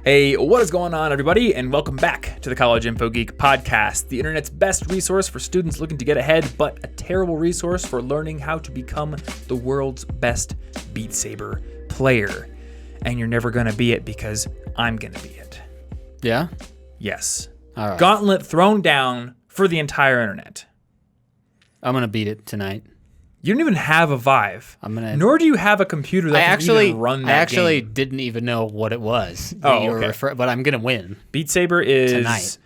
Hey, what is going on, everybody, and welcome back to the College Info Geek podcast, the internet's best resource for students looking to get ahead, but a terrible resource for learning how to become the world's best Beat Saber player. And you're never going to be it because I'm going to be it. Yeah? Yes. All right. Gauntlet thrown down for the entire internet. I'm going to beat it tonight. You don't even have a Vive. Nor do you have a computer that can even run that game. I actually didn't even know what it was. Okay. But I'm going to win. Beat Saber is tonight.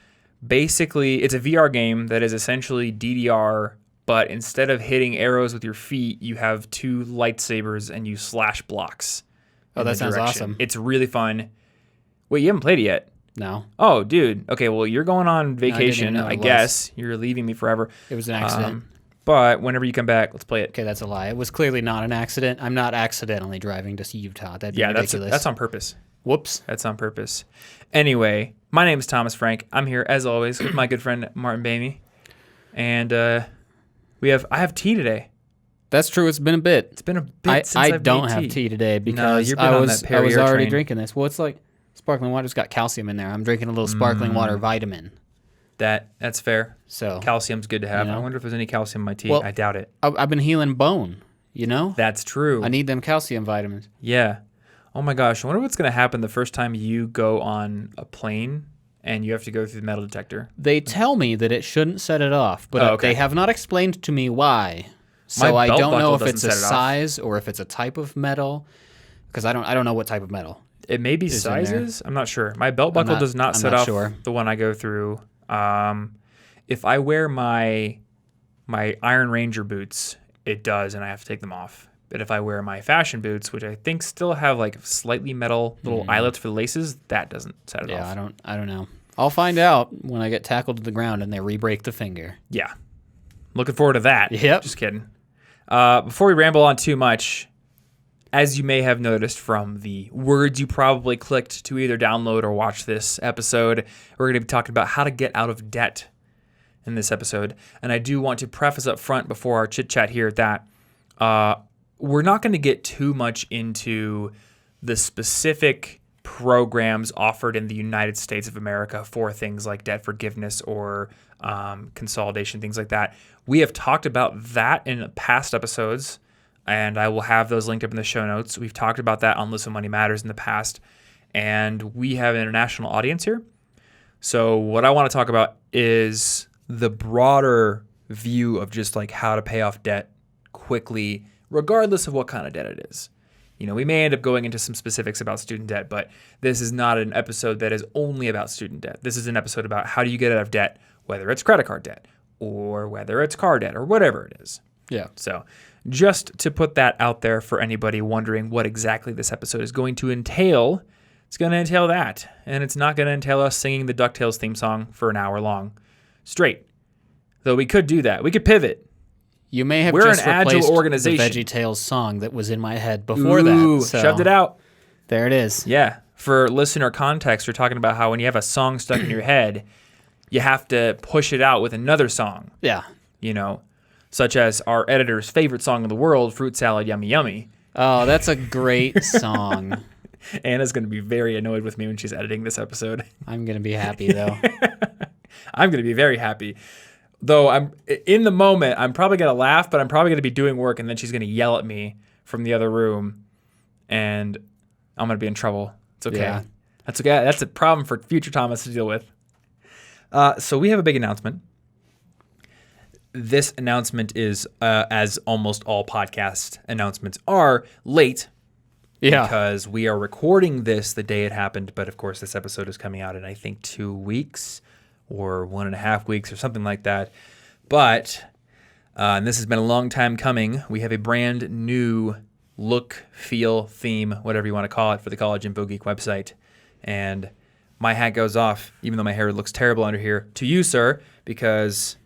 Basically, it's a VR game that is essentially DDR, but instead of hitting arrows with your feet, you have two lightsabers and you slash blocks. Oh, that sounds awesome. It's really fun. Wait, you haven't played it yet? No. Oh, dude. Okay, well, you're going on vacation, I guess. You're leaving me forever. It was an accident. But whenever you come back, let's play it. Okay, that's a lie. It was clearly not an accident. I'm not accidentally driving to Utah. That'd be ridiculous. That's on purpose. Whoops. That's on purpose. Anyway, my name is Thomas Frank. I'm here, as always, with my good friend Martin Bamey. And I have tea today. That's true. It's been a bit. It's been a bit since I don't have tea today because I was already drinking this. Well, it's like sparkling water's got calcium in there. I'm drinking a little sparkling water vitamin. That's fair. So calcium's good to have. I wonder if there's any calcium in my tea. Well, I doubt it. I've been healing bone, you know? That's true. I need them calcium vitamins. Yeah. Oh my gosh. I wonder what's going to happen the first time you go on a plane and you have to go through the metal detector. They tell me that it shouldn't set it off, but they have not explained to me why. So I don't know if it's a size or if it's a type of metal, because I don't know what type of metal. It may be sizes. I'm not sure. My belt buckle does not set off the one I go through. If I wear my Iron Ranger boots, it does, and I have to take them off. But if I wear my fashion boots, which I think still have like slightly metal little eyelets for the laces, that doesn't set it off. Yeah, I don't know. I'll find out when I get tackled to the ground and they re-break the finger. Yeah. Looking forward to that. Yep. Just kidding. Before we ramble on too much, as you may have noticed from the words you probably clicked to either download or watch this episode, we're going to be talking about how to get out of debt in this episode. And I do want to preface up front before our chit-chat here that we're not going to get too much into the specific programs offered in the United States of America for things like debt forgiveness or consolidation, things like that. We have talked about that in past episodes, and I will have those linked up in the show notes. We've talked about that on Listen Money Matters in the past, and we have an international audience here. So what I want to talk about is the broader view of just like how to pay off debt quickly, regardless of what kind of debt it is. You know, we may end up going into some specifics about student debt, but this is not an episode that is only about student debt. This is an episode about how do you get out of debt, whether it's credit card debt or whether it's car debt or whatever it is. Yeah. So just to put that out there for anybody wondering what exactly this episode is going to entail, it's going to entail that. And it's not going to entail us singing the DuckTales theme song for an hour long straight. Though we could do that. We could pivot. You may have just replaced the VeggieTales song that was in my head before that. So shoved it out. There it is. Yeah. For listener context, we're talking about how when you have a song stuck in your head, you have to push it out with another song. Yeah. You know, such as our editor's favorite song in the world, Fruit Salad Yummy Yummy. Oh, that's a great song. Anna's going to be very annoyed with me when she's editing this episode. I'm going to be happy, though. I'm going to be very happy. Though I'm in the moment, I'm probably going to laugh, but I'm probably going to be doing work, and then she's going to yell at me from the other room, and I'm going to be in trouble. It's okay. Yeah. That's okay. That's a problem for future Thomas to deal with. So we have a big announcement. This announcement is, as almost all podcast announcements are, late. Yeah. Because we are recording this the day it happened, but of course this episode is coming out in, I think, 2 weeks or 1.5 weeks or something like that. But, and this has been a long time coming, we have a brand new look, feel, theme, whatever you want to call it, for the College Info Geek website. And my hat goes off, even though my hair looks terrible under here, to you, sir, because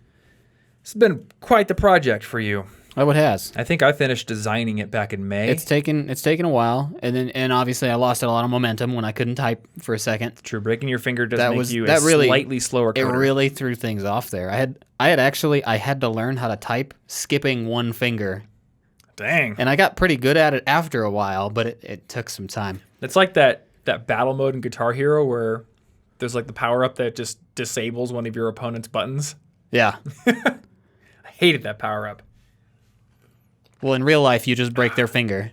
it's been quite the project for you. Oh, it has. I think I finished designing it back in May. It's taken a while, and obviously I lost a lot of momentum when I couldn't type for a second. True, breaking your finger does make you a slightly slower coder. It really threw things off there. I had to learn how to type skipping one finger. Dang. And I got pretty good at it after a while, but it took some time. It's like that that battle mode in Guitar Hero where there's like the power up that just disables one of your opponent's buttons. Yeah. I hated that power up. Well, in real life, you just break their finger.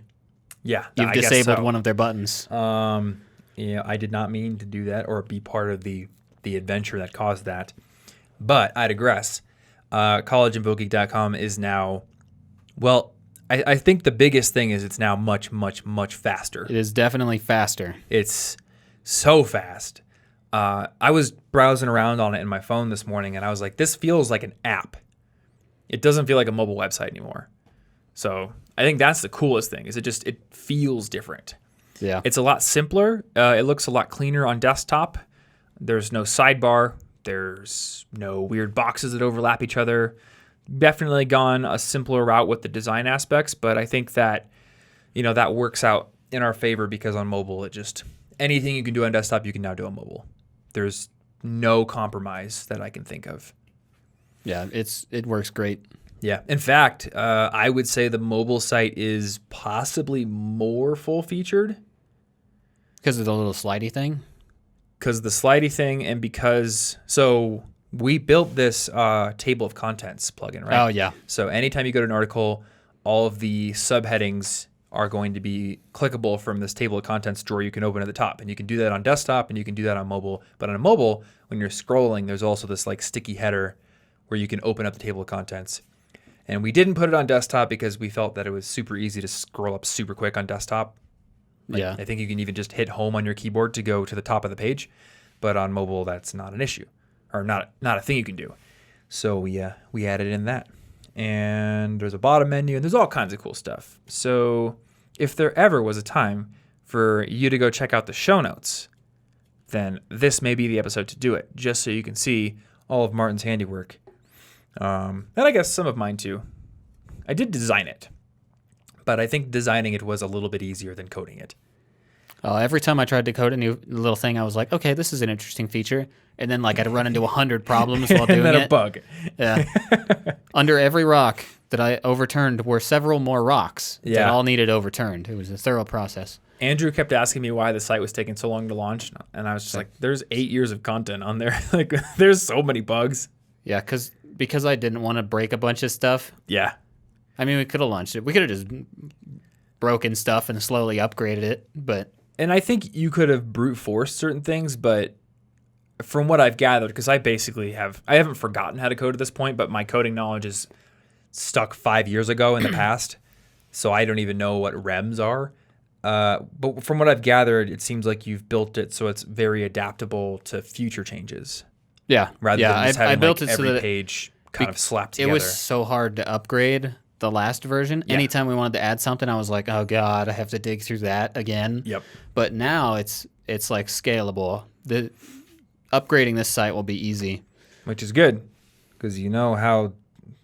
Yeah, you've disabled one of their buttons. Yeah, I did not mean to do that or be part of the adventure that caused that. But I digress. CollegeInfoGeek.com is now, well, I think the biggest thing is it's now much, much, much faster. It is definitely faster. It's so fast. I was browsing around on it in my phone this morning, and I was like, this feels like an app. It doesn't feel like a mobile website anymore. So I think that's the coolest thing, is it feels different. Yeah. It's a lot simpler. It looks a lot cleaner on desktop. There's no sidebar. There's no weird boxes that overlap each other. Definitely gone a simpler route with the design aspects, but I think that, that works out in our favor because on mobile, anything you can do on desktop, you can now do on mobile. There's no compromise that I can think of. Yeah, it works great. Yeah. In fact, I would say the mobile site is possibly more full-featured. Because of the little slidey thing? Because of the slidey thing and so we built this table of contents plugin, right? Oh, yeah. So anytime you go to an article, all of the subheadings are going to be clickable from this table of contents drawer you can open at the top. And you can do that on desktop and you can do that on mobile. But on a mobile, when you're scrolling, there's also this like sticky header where you can open up the table of contents. And we didn't put it on desktop because we felt that it was super easy to scroll up super quick on desktop. Yeah. I think you can even just hit home on your keyboard to go to the top of the page. But on mobile, that's not an issue, or not a thing you can do. So we added in that. And there's a bottom menu, and there's all kinds of cool stuff. So if there ever was a time for you to go check out the show notes, then this may be the episode to do it, just so you can see all of Martin's handiwork. And I guess some of mine too. I did design it, but I think designing it was a little bit easier than coding it. Every time I tried to code a new little thing, I was like, okay, this is an interesting feature. And then I'd run into 100 problems while doing it. And then a bug. Yeah. Under every rock that I overturned were several more rocks that all needed overturned. It was a thorough process. Andrew kept asking me why the site was taking so long to launch. And I was just like, there's 8 years of content on there. There's so many bugs. Yeah, because I didn't want to break a bunch of stuff. Yeah. I mean, we could have launched it. We could have just broken stuff and slowly upgraded it, but... And I think you could have brute forced certain things, but from what I've gathered, because I haven't forgotten how to code at this point, but my coding knowledge is stuck 5 years ago in the past, so I don't even know what rems are. But from what I've gathered, it seems like you've built it so it's very adaptable to future changes. Yeah. Rather than just having I built it every so that page kind of slapped together. It was so hard to upgrade the last version. Yeah. Anytime we wanted to add something, I was like, oh God, I have to dig through that again. Yep. But now it's like scalable. The upgrading this site will be easy. Which is good, because you know how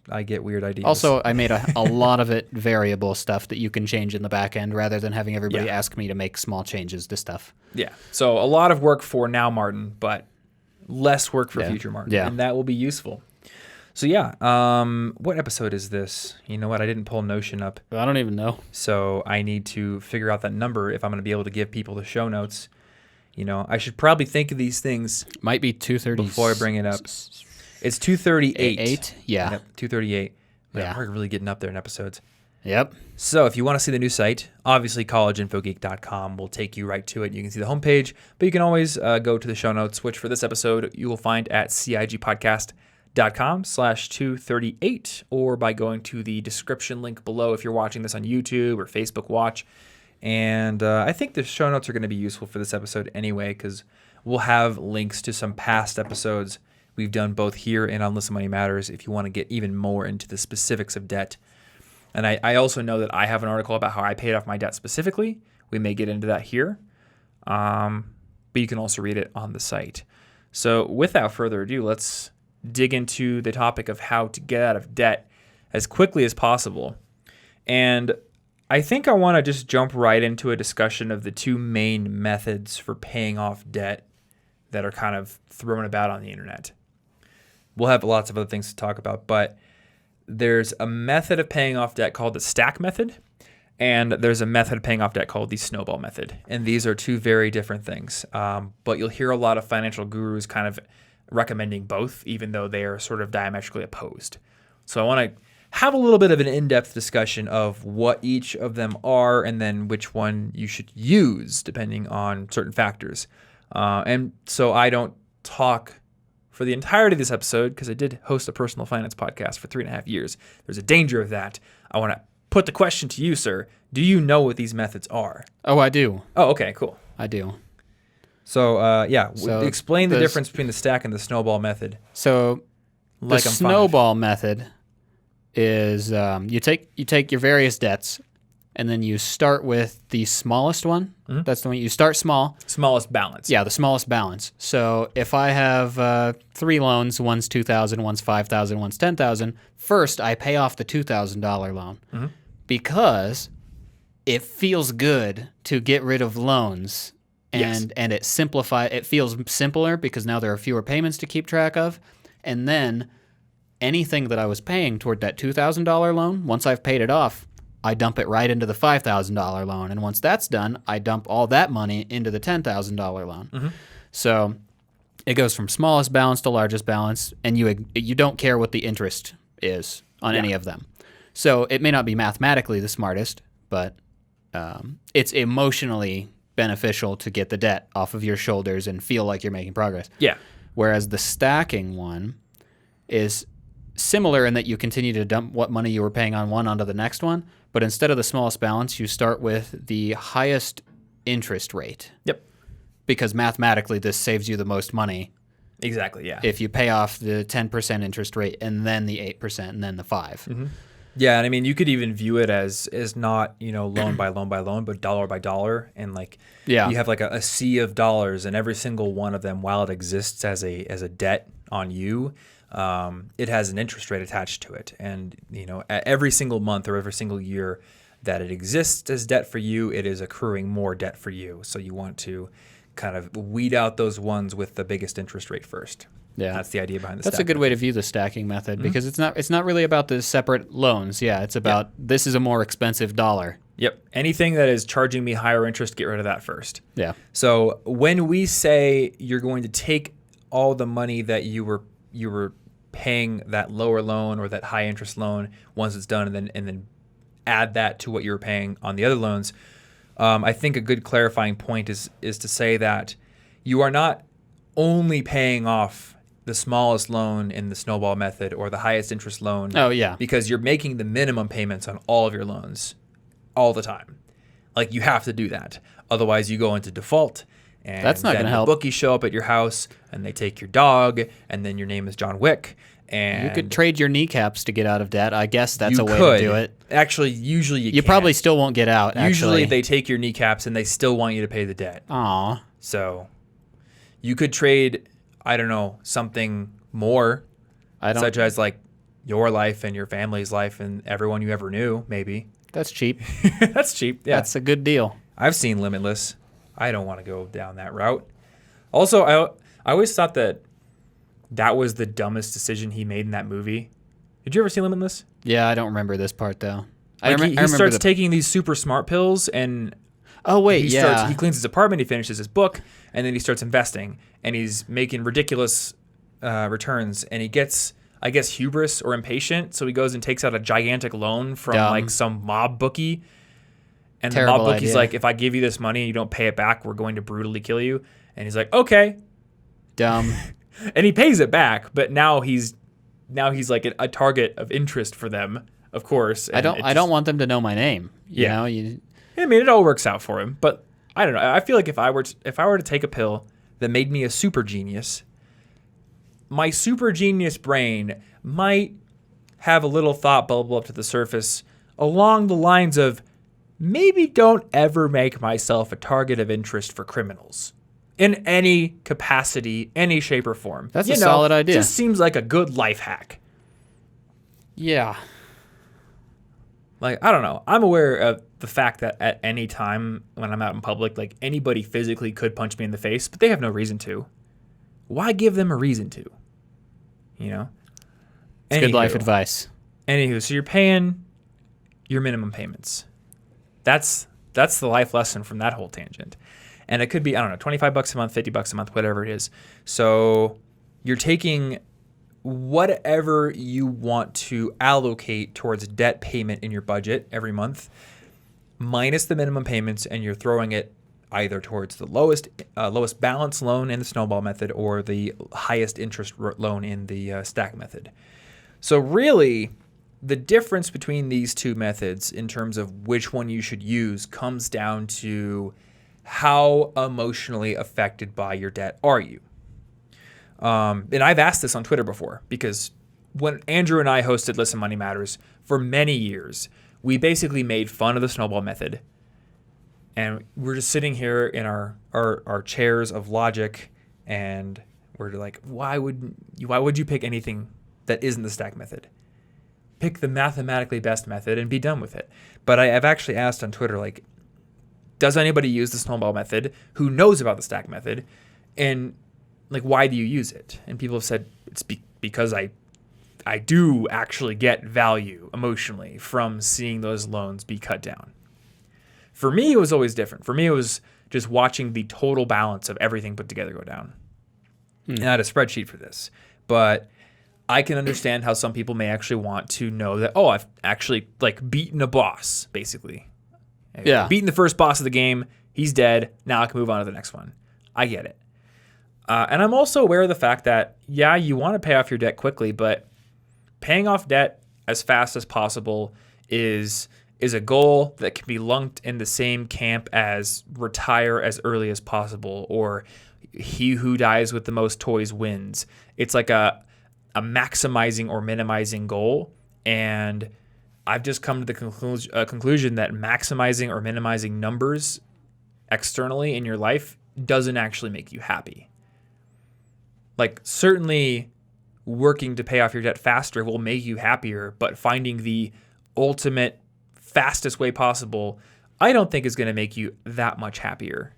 I get weird ideas. Also, I made a lot of it variable stuff that you can change in the back end rather than having everybody ask me to make small changes to stuff. Yeah. So a lot of work for now, Martin, but less work for future Martin. Yeah. And that will be useful. So yeah, what episode is this? You know what? I didn't pull Notion up. I don't even know. So I need to figure out that number if I'm going to be able to give people the show notes. I should probably think of these things. Might be 230 before I bring it up. It's 238. 8? Yeah. Yep, 238. Yeah. We're really getting up there in episodes. Yep. So if you want to see the new site, obviously collegeinfogeek.com will take you right to it. You can see the homepage, but you can always go to the show notes, which for this episode you will find at cigpodcast.com/238, or by going to the description link below if you're watching this on YouTube or Facebook Watch. And I think the show notes are going to be useful for this episode anyway, because we'll have links to some past episodes we've done both here and on Listen Money Matters if you want to get even more into the specifics of debt. And I also know that I have an article about how I paid off my debt specifically. We may get into that here. But you can also read it on the site. So without further ado, let's dig into the topic of how to get out of debt as quickly as possible. And I think I want to just jump right into a discussion of the two main methods for paying off debt that are kind of thrown about on the internet. We'll have lots of other things to talk about, but there's a method of paying off debt called the stack method, And there's a method of paying off debt called the snowball method. And these are two very different things. But you'll hear a lot of financial gurus kind of recommending both, even though they are sort of diametrically opposed. So I want to have a little bit of an in-depth discussion of what each of them are and then which one you should use depending on certain factors. And so I don't talk for the entirety of this episode, because I did host a personal finance podcast for 3.5 years. There's a danger of that. I want to put the question to you, sir. Do you know what these methods are? Oh, I do. Oh, okay, cool. I do. So, explain the difference between the stack and the snowball method. So, the snowball method is you take your various debts, and then you start with the smallest one. Mm-hmm. That's the one you start small. Smallest balance. Yeah, the smallest balance. So if I have 3 loans, one's $2,000, one's $5,000, one's $10,000, first I pay off the $2,000 loan because it feels good to get rid of loans, and it feels simpler because now there are fewer payments to keep track of, and then anything that I was paying toward that $2,000 loan, once I've paid it off, I dump it right into the $5,000 loan. And once that's done, I dump all that money into the $10,000 loan. Mm-hmm. So it goes from smallest balance to largest balance, and you don't care what the interest is on any of them. So it may not be mathematically the smartest, but it's emotionally beneficial to get the debt off of your shoulders and feel like you're making progress. Yeah. Whereas the stacking one is similar in that you continue to dump what money you were paying on one onto the next one, but instead of the smallest balance, you start with the highest interest rate. Yep. Because mathematically, this saves you the most money. Exactly, yeah. If you pay off the 10% interest rate and then the 8% and then the 5%. Mm-hmm. Yeah, and I mean, you could even view it as not, loan by loan by loan, but dollar by dollar. And you have like a sea of dollars, and every single one of them, while it exists as a debt on you, it has an interest rate attached to it. And, every single month or every single year that it exists as debt for you, it is accruing more debt for you. So you want to kind of weed out those ones with the biggest interest rate first. Yeah, that's the idea behind the That's a good way to view the stacking method, because it's not really about the separate loans. Yeah, it's about this is a more expensive dollar. Yep. Anything that is charging me higher interest, get rid of that first. Yeah. So when we say you're going to take all the money that you were paying that lower loan or that high interest loan once it's done, and then add that to what you were paying on the other loans, I think a good clarifying point is to say that you are not only paying off the smallest loan in the snowball method or the highest interest loan. Oh, yeah. Because you're making the minimum payments on all of your loans all the time. Like, you have to do that. Otherwise, you go into default. And that's not going to help. The bookies show up at your house, and they take your dog, and then your name is John Wick. And you could trade your kneecaps to get out of debt. I guess that's a way to do it. Actually, usually you can't. Probably still won't get out, Usually they take your kneecaps, and they still want you to pay the debt. Aw. So you could trade, I don't know, something more, such as like your life and your family's life and everyone you ever knew, maybe. That's cheap. That's cheap, yeah. That's a good deal. I've seen Limitless. I don't want to go down that route. Also, I always thought that was the dumbest decision he made in that movie. Did you ever see Limitless? Yeah, I don't remember this part, though. He starts taking these super smart pills, and he cleans his apartment, he finishes his book, and then he starts investing, and he's making ridiculous returns, and he gets, I guess, hubris or impatient, so he goes and takes out a gigantic loan from like some mob bookie, and the mob bookie's like, if I give you this money and you don't pay it back, we're going to brutally kill you. And he's like, okay. Dumb. And he pays it back, but now he's like a target of interest for them, of course. I don't want them to know my name. I mean, it all works out for him, but I don't know. I feel like if I were to take a pill that made me a super genius, my super genius brain might have a little thought bubble up to the surface along the lines of, maybe don't ever make myself a target of interest for criminals in any capacity, any shape or form. That's a solid idea. Just seems like a good life hack. Yeah. Like, I don't know. I'm aware of the fact that at any time when I'm out in public, like, anybody physically could punch me in the face, but they have no reason to. Why give them a reason to? It's good life advice. Anywho, so you're paying your minimum payments. That's the life lesson from that whole tangent. And it could be, I don't know, $25 a month, $50 a month, whatever it is. So you're taking whatever you want to allocate towards debt payment in your budget every month, minus the minimum payments, and you're throwing it either towards the lowest balance loan in the snowball method or the highest interest loan in the stack method. So really, the difference between these two methods in terms of which one you should use comes down to how emotionally affected by your debt are you. And I've asked this on Twitter before, because when Andrew and I hosted Listen Money Matters for many years, we basically made fun of the snowball method. And we're just sitting here in our chairs of logic, and we're like, why would you pick anything that isn't the stack method? Pick the mathematically best method and be done with it. But I've actually asked on Twitter, like, does anybody use the snowball method who knows about the stack method? And like, why do you use it? And people have said it's because I do actually get value emotionally from seeing those loans be cut down. For me, it was always different. For me, it was just watching the total balance of everything put together go down. And I had a spreadsheet for this. But I can understand how some people may actually want to know that, oh, I've actually like beaten a boss, basically. Yeah. Beaten the first boss of the game. He's dead. Now I can move on to the next one. I get it. And I'm also aware of the fact that, yeah, you want to pay off your debt quickly, but paying off debt as fast as possible is a goal that can be lumped in the same camp as retire as early as possible, or he who dies with the most toys wins. It's like a maximizing or minimizing goal, and I've just come to the conclusion that maximizing or minimizing numbers externally in your life doesn't actually make you happy. Like, certainly working to pay off your debt faster will make you happier, but finding the ultimate fastest way possible, I don't think is going to make you that much happier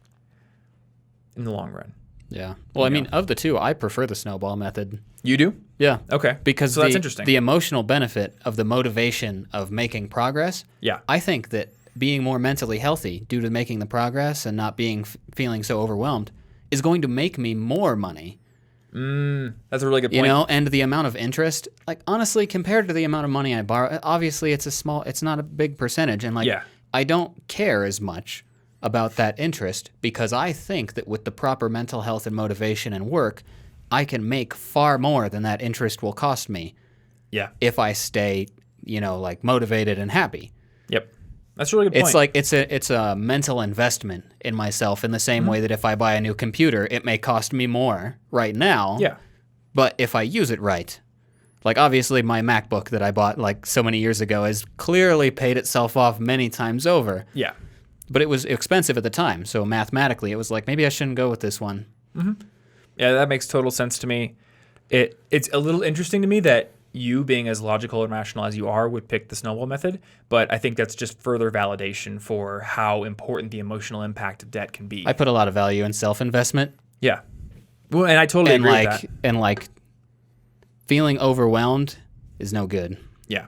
in the long run. Yeah. Well, I mean, of the two, I prefer the snowball method. You do? Yeah. Okay. Because so that's interesting. The emotional benefit of the motivation of making progress, Yeah. I think that being more mentally healthy due to making the progress and not feeling so overwhelmed is going to make me more money. That's a really good point. You know, and the amount of interest, like, honestly, compared to the amount of money I borrow, obviously it's not a big percentage. And like, Yeah. I don't care as much about that interest because I think that with the proper mental health and motivation and work, I can make far more than that interest will cost me Yeah. if I stay, you know, like motivated and happy. Yep. That's a really good point. It's like it's a mental investment in myself in the same way that if I buy a new computer, it may cost me more right now. Yeah. But if I use it right, like obviously my MacBook that I bought like so many years ago has clearly paid itself off many times over. Yeah. But it was expensive at the time, so mathematically it was like maybe I shouldn't go with this one. Yeah, that makes total sense to me. It's a little interesting to me that you, being as logical and rational as you are, would pick the snowball method, but I think that's just further validation for how important the emotional impact of debt can be. I put a lot of value in self-investment. Yeah. Well, and I totally agree with that. And like feeling overwhelmed is no good. Yeah.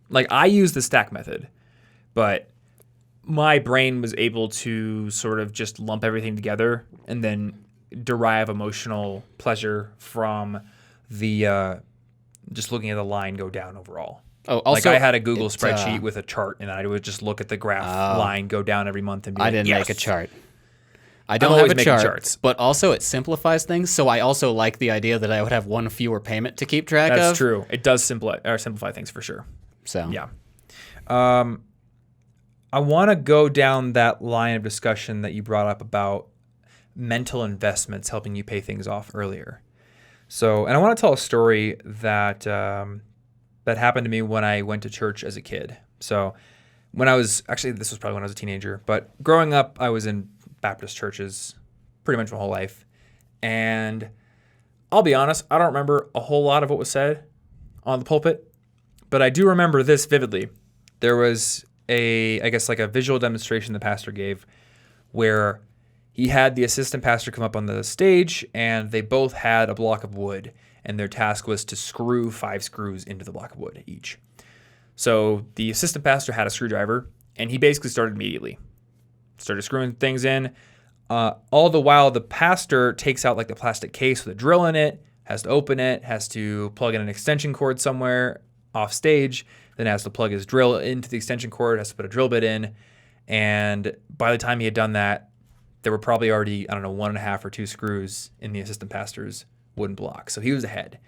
Like, I use the stack method, but my brain was able to sort of just lump everything together and then derive emotional pleasure from the just looking at the line go down overall. Oh, also, like, I had a Google spreadsheet with a chart, and I would just look at the graph line go down every month and be I like, didn't yes. make a chart. I don't always have a making chart, charts. but also it simplifies things. So I also like the idea that I would have one fewer payment to keep track of. That's true. It does simplify things for sure. So Yeah. I want to go down that line of discussion that you brought up about mental investments helping you pay things off earlier. So, and I want to tell a story that that happened to me when I went to church as a kid. So, this was probably when I was a teenager, but growing up, I was in Baptist churches pretty much my whole life. And I'll be honest, I don't remember a whole lot of what was said on the pulpit, but I do remember this vividly. There was I guess like a visual demonstration the pastor gave where he had the assistant pastor come up on the stage, and they both had a block of wood, and their task was to screw 5 screws into the block of wood each. So the assistant pastor had a screwdriver, And he basically started immediately. Started screwing things in. All the while, the pastor takes out like the plastic case with a drill in it, has to open it, has to plug in an extension cord somewhere off stage, then has to plug his drill into the extension cord, has to put a drill bit in. And by the time he had done that, there were probably already, 1.5 or 2 screws in the assistant pastor's wooden block. So he was ahead.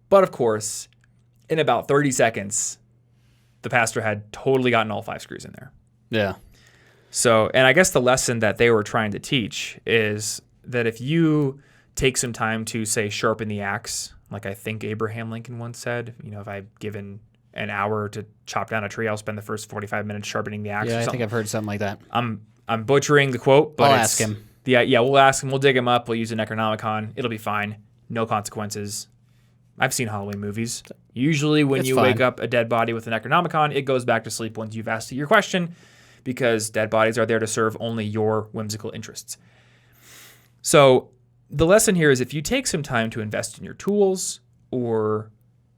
But of course, in about 30 seconds, the pastor had totally gotten all 5 screws in there. Yeah. So, and I guess the lesson that they were trying to teach is that if you take some time to, say, sharpen the axe, like I think Abraham Lincoln once said, if I've given an hour to chop down a tree, I'll spend the first 45 minutes sharpening the axe. Yeah, I think I've heard something like that. I'm butchering the quote, but I'll ask him. Yeah, we'll ask him. We'll dig him up. We'll use an Necronomicon. It'll be fine. No consequences. I've seen Halloween movies. Usually when you wake up a dead body with a Necronomicon, it goes back to sleep once you've asked it your question, because dead bodies are there to serve only your whimsical interests. So the lesson here is if you take some time to invest in your tools or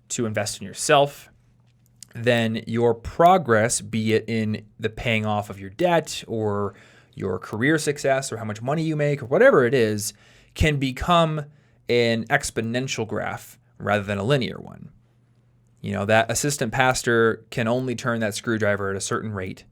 to invest in yourself, then your progress, be it in the paying off of your debt or your career success or how much money you make or whatever it is, can become an exponential graph rather than a linear one. That assistant pastor can only turn that screwdriver at a certain rate,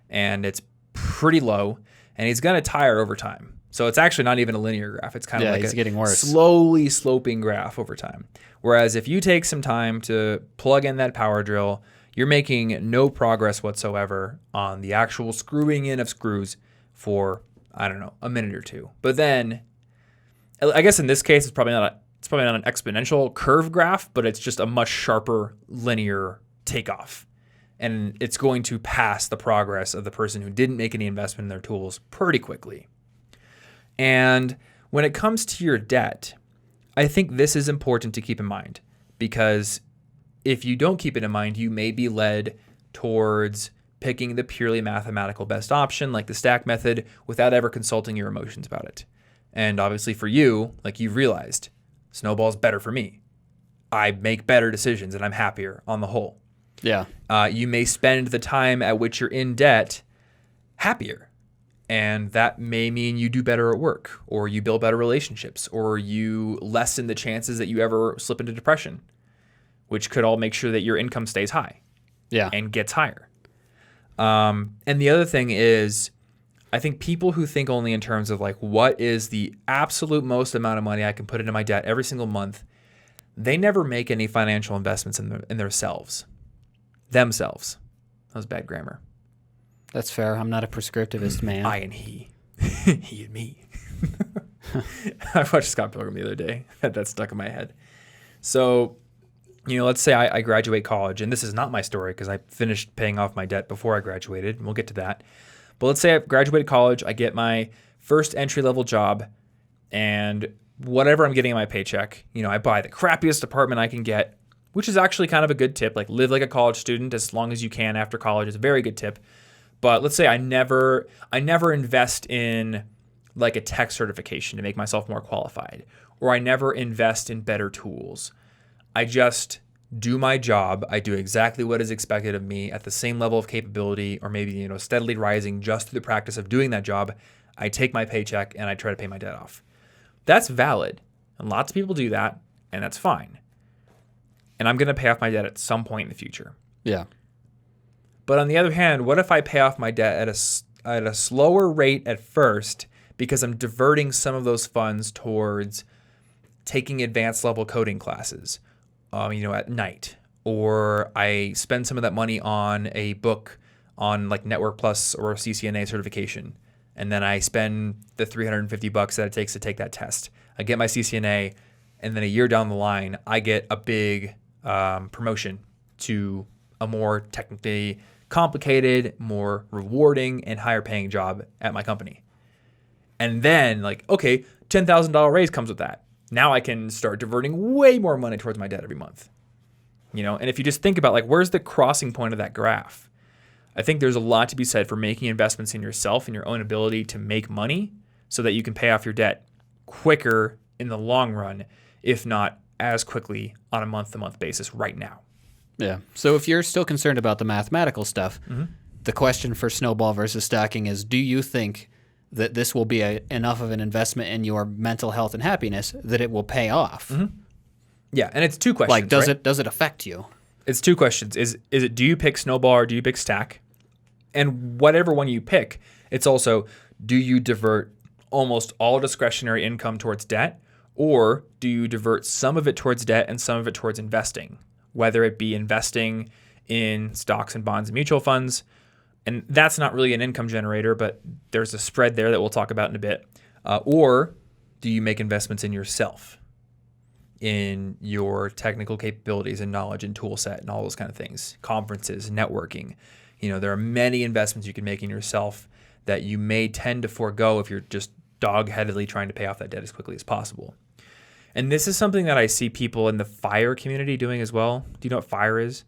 and it's pretty low, and he's going to tire over time. So it's actually not even a linear graph. It's kind of like it's getting worse. Slowly sloping graph over time. Whereas if you take some time to plug in that power drill, you're making no progress whatsoever on the actual screwing in of screws for, a minute or 2. But then, I guess in this case, it's probably not an exponential curve graph, but it's just a much sharper linear takeoff. And it's going to pass the progress of the person who didn't make any investment in their tools pretty quickly. And when it comes to your debt, I think this is important to keep in mind, because if you don't keep it in mind, you may be led towards picking the purely mathematical best option, like the stack method, without ever consulting your emotions about it. And obviously for you, like you've realized, Snowball's better for me. I make better decisions and I'm happier on the whole. Yeah. You may spend the time at which you're in debt happier. And that may mean you do better at work, or you build better relationships, or you lessen the chances that you ever slip into depression, which could all make sure that your income stays high and gets higher. And the other thing is, I think people who think only in terms of like, what is the absolute most amount of money I can put into my debt every single month, they never make any financial investments in themselves. Themselves. That was bad grammar. That's fair. I'm not a prescriptivist man. I and he. He and me. I watched Scott Pilgrim the other day. That stuck in my head. So, let's say I graduate college, and this is not my story because I finished paying off my debt before I graduated, and we'll get to that. But let's say I graduated college, I get my first entry-level job, and whatever I'm getting in my paycheck, I buy the crappiest apartment I can get, which is actually kind of a good tip. Like, live like a college student as long as you can after college is a very good tip. But let's say I never invest in like a tech certification to make myself more qualified, or I never invest in better tools. I just do my job. I do exactly what is expected of me at the same level of capability, or maybe, steadily rising just through the practice of doing that job. I take my paycheck and I try to pay my debt off. That's valid. And lots of people do that, and that's fine. And I'm going to pay off my debt at some point in the future. Yeah. But on the other hand, what if I pay off my debt at a slower rate at first because I'm diverting some of those funds towards taking advanced level coding classes, at night, or I spend some of that money on a book on like Network Plus or CCNA certification, and then I spend the $350 that it takes to take that test. I get my CCNA, and then a year down the line, I get a big promotion to a more technically complicated, more rewarding, and higher paying job at my company. And then okay, $10,000 raise comes with that. Now I can start diverting way more money towards my debt every month. And if you just think about where's the crossing point of that graph? I think there's a lot to be said for making investments in yourself and your own ability to make money so that you can pay off your debt quicker in the long run, if not as quickly on a month-to-month basis right now. Yeah. So if you're still concerned about the mathematical stuff, the question for snowball versus stacking is, do you think that this will be enough of an investment in your mental health and happiness that it will pay off? Yeah, and it's two questions. Like, does right? it affect you? It's two questions. Is it, do you pick snowball or do you pick stack? And whatever one you pick, it's also, do you divert almost all discretionary income towards debt, or do you divert some of it towards debt and some of it towards investing, whether it be investing in stocks and bonds and mutual funds? And that's not really an income generator, but there's a spread there that we'll talk about in a bit. Or do you make investments in yourself, in your technical capabilities and knowledge and tool set and all those kind of things, conferences, networking? There are many investments you can make in yourself that you may tend to forego if you're just dog-headedly trying to pay off that debt as quickly as possible. And this is something that I see people in the FIRE community doing as well. Do you know what FIRE is?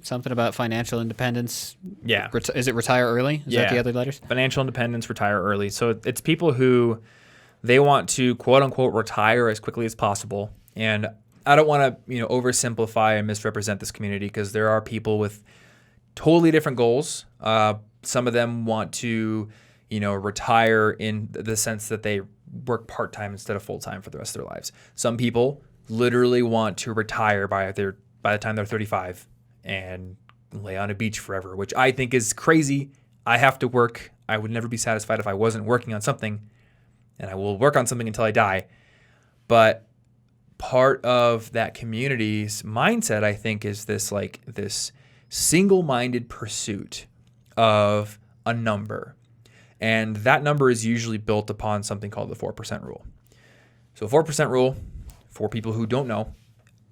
Something about financial independence. Yeah. Is it retire early? Is that the other letters? Financial independence, retire early. So it's people who they want to quote unquote retire as quickly as possible. And I don't want to oversimplify and misrepresent this community, because there are people with totally different goals. Some of them want to retire in the sense that they work part-time instead of full-time for the rest of their lives. Some people literally want to retire by the time they're 35 and lay on a beach forever, which I think is crazy. I have to work. I would never be satisfied if I wasn't working on something, and I will work on something until I die. But part of that community's mindset, I think, is this single-minded pursuit of a number. And that number is usually built upon something called the 4% rule. So 4% rule, for people who don't know,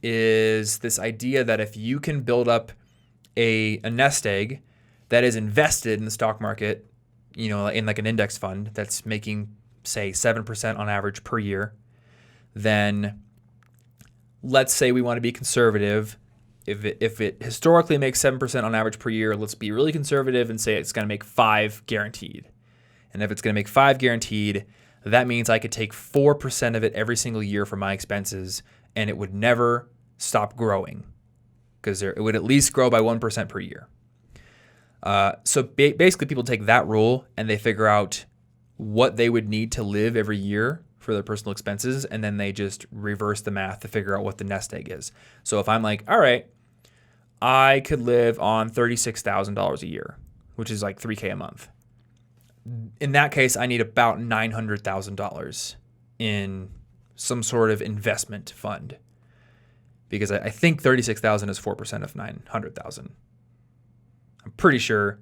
is this idea that if you can build up a nest egg that is invested in the stock market, in like an index fund that's making, say, 7% on average per year, then let's say we want to be conservative. If it historically makes 7% on average per year, let's be really conservative and say it's going to make 5 guaranteed. And if it's going to make 5 guaranteed, that means I could take 4% of it every single year for my expenses, and it would never stop growing, because it would at least grow by 1% per year. So basically people take that rule and they figure out what they would need to live every year for their personal expenses, and then they just reverse the math to figure out what the nest egg is. So if I'm like, all right, I could live on $36,000 a year, which is like $3K a month. In that case, I need about $900,000 in some sort of investment fund, because I think $36,000 is 4% of $900,000. I'm pretty sure,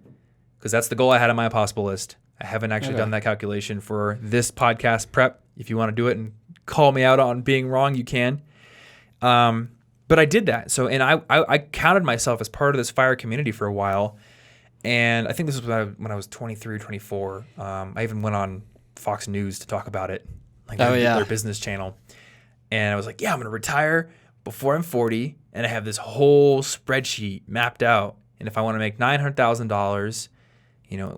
because that's the goal I had on my impossible list. I haven't actually done that calculation for this podcast prep. If you want to do it and call me out on being wrong, you can. But I did that. So, and I counted myself as part of this FIRE community for a while. And I think this was when I was 23 or 24. I even went on Fox News to talk about it, like their business channel. And I was like, yeah, I'm going to retire before I'm 40. And I have this whole spreadsheet mapped out. And if I want to make $900,000,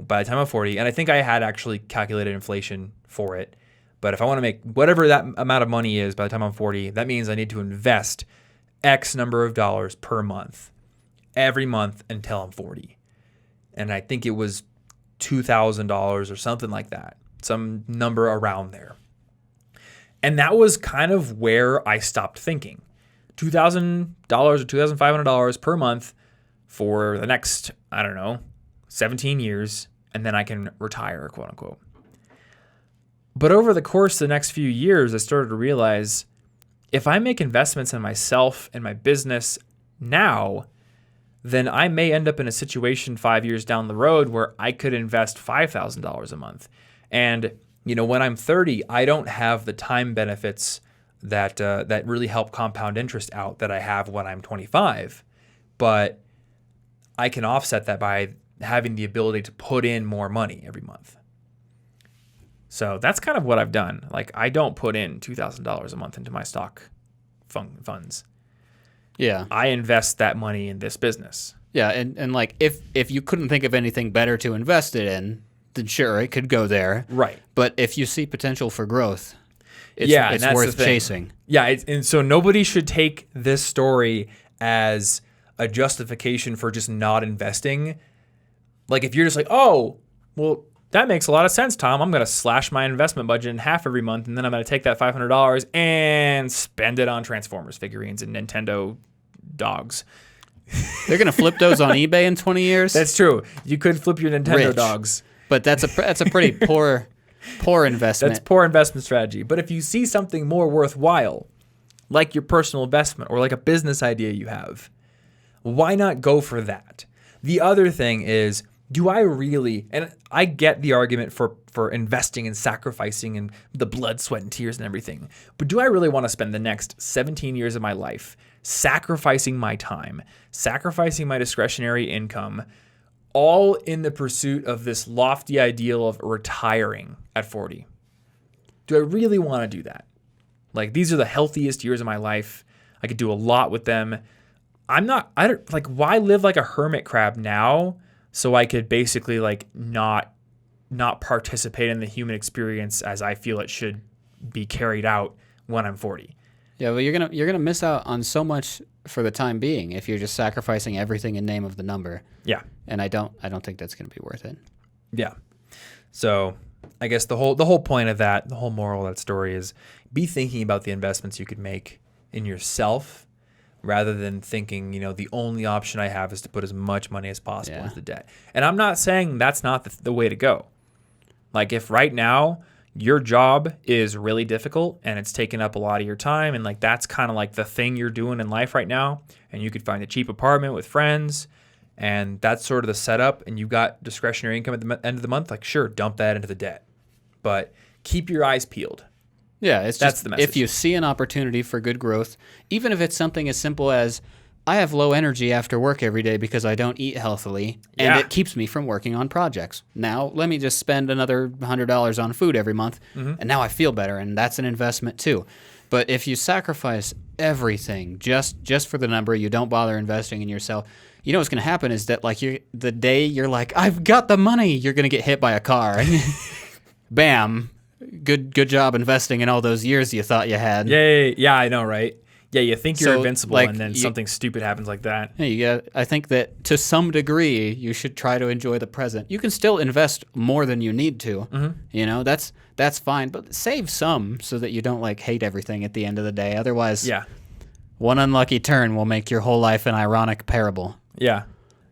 by the time I'm 40, and I think I had actually calculated inflation for it. But if I want to make whatever that amount of money is by the time I'm 40, that means I need to invest X number of dollars per month, every month until I'm 40. And I think it was $2,000 or something like that, some number around there. And that was kind of where I stopped thinking. $2,000 or $2,500 per month for the next, 17 years, and then I can retire, quote unquote. But over the course of the next few years, I started to realize if I make investments in myself and my business now, then I may end up in a situation 5 years down the road where I could invest $5,000 a month. And, when I'm 30, I don't have the time benefits that really help compound interest out that I have when I'm 25. But I can offset that by having the ability to put in more money every month. So that's kind of what I've done. Like, I don't put in $2,000 a month into my stock funds. Yeah. I invest that money in this business. Yeah, and like if you couldn't think of anything better to invest it in, then sure, it could go there. Right. But if you see potential for growth, it's that's worth chasing. Yeah, and so nobody should take this story as a justification for just not investing. Like if you're just like, oh, well, that makes a lot of sense, Tom. I'm going to slash my investment budget in half every month, and then I'm going to take that $500 and spend it on Transformers figurines and Nintendo dogs. They're going to flip those on eBay in 20 years? That's true. You could flip your Nintendo Rich. dogs. But that's a pretty poor investment. That's poor investment strategy. But if you see something more worthwhile, like your personal investment or like a business idea you have, why not go for that? The other thing is, do I really, and I get the argument for investing and sacrificing and the blood, sweat, and tears and everything, but do I really want to spend the next 17 years of my life sacrificing my time, sacrificing my discretionary income, all in the pursuit of this lofty ideal of retiring at 40? Do I really want to do that? Like, these are the healthiest years of my life. I could do a lot with them. Why live like a hermit crab now so I could basically like not participate in the human experience as I feel it should be carried out when I'm 40? Yeah, well, you're gonna miss out on so much for the time being if you're just sacrificing everything in name of the number. Yeah. And I don't think that's gonna be worth it. Yeah. So I guess the whole point of that, the whole moral of that story is be thinking about the investments you could make in yourself rather than thinking, the only option I have is to put as much money as possible into the debt. And I'm not saying that's not the way to go. Like if right now your job is really difficult and it's taking up a lot of your time and like that's kind of like the thing you're doing in life right now, and you could find a cheap apartment with friends and that's sort of the setup, and you've got discretionary income at the end of the month, like sure, dump that into the debt. But keep your eyes peeled. Yeah, That's just the message. if you see an opportunity for good growth, even if it's something as simple as I have low energy after work every day because I don't eat healthily, and Yeah. it keeps me from working on projects. Now, let me just spend another $100 on food every month, and now I feel better, and that's an investment too. But if you sacrifice everything just for the number, you don't bother investing in yourself, you know what's going to happen is that like the day you're like, I've got the money, you're going to get hit by a car. Bam. Good job investing in all those years you thought you had. Yeah, I know, right? Yeah, you think you're So, invincible, like, and then something stupid happens like that. Yeah, I think that to some degree you should try to enjoy the present. You can still invest more than you need to. That's fine, but save some so that you don't like hate everything at the end of the day. Otherwise, Yeah. one unlucky turn will make your whole life an ironic parable. Yeah.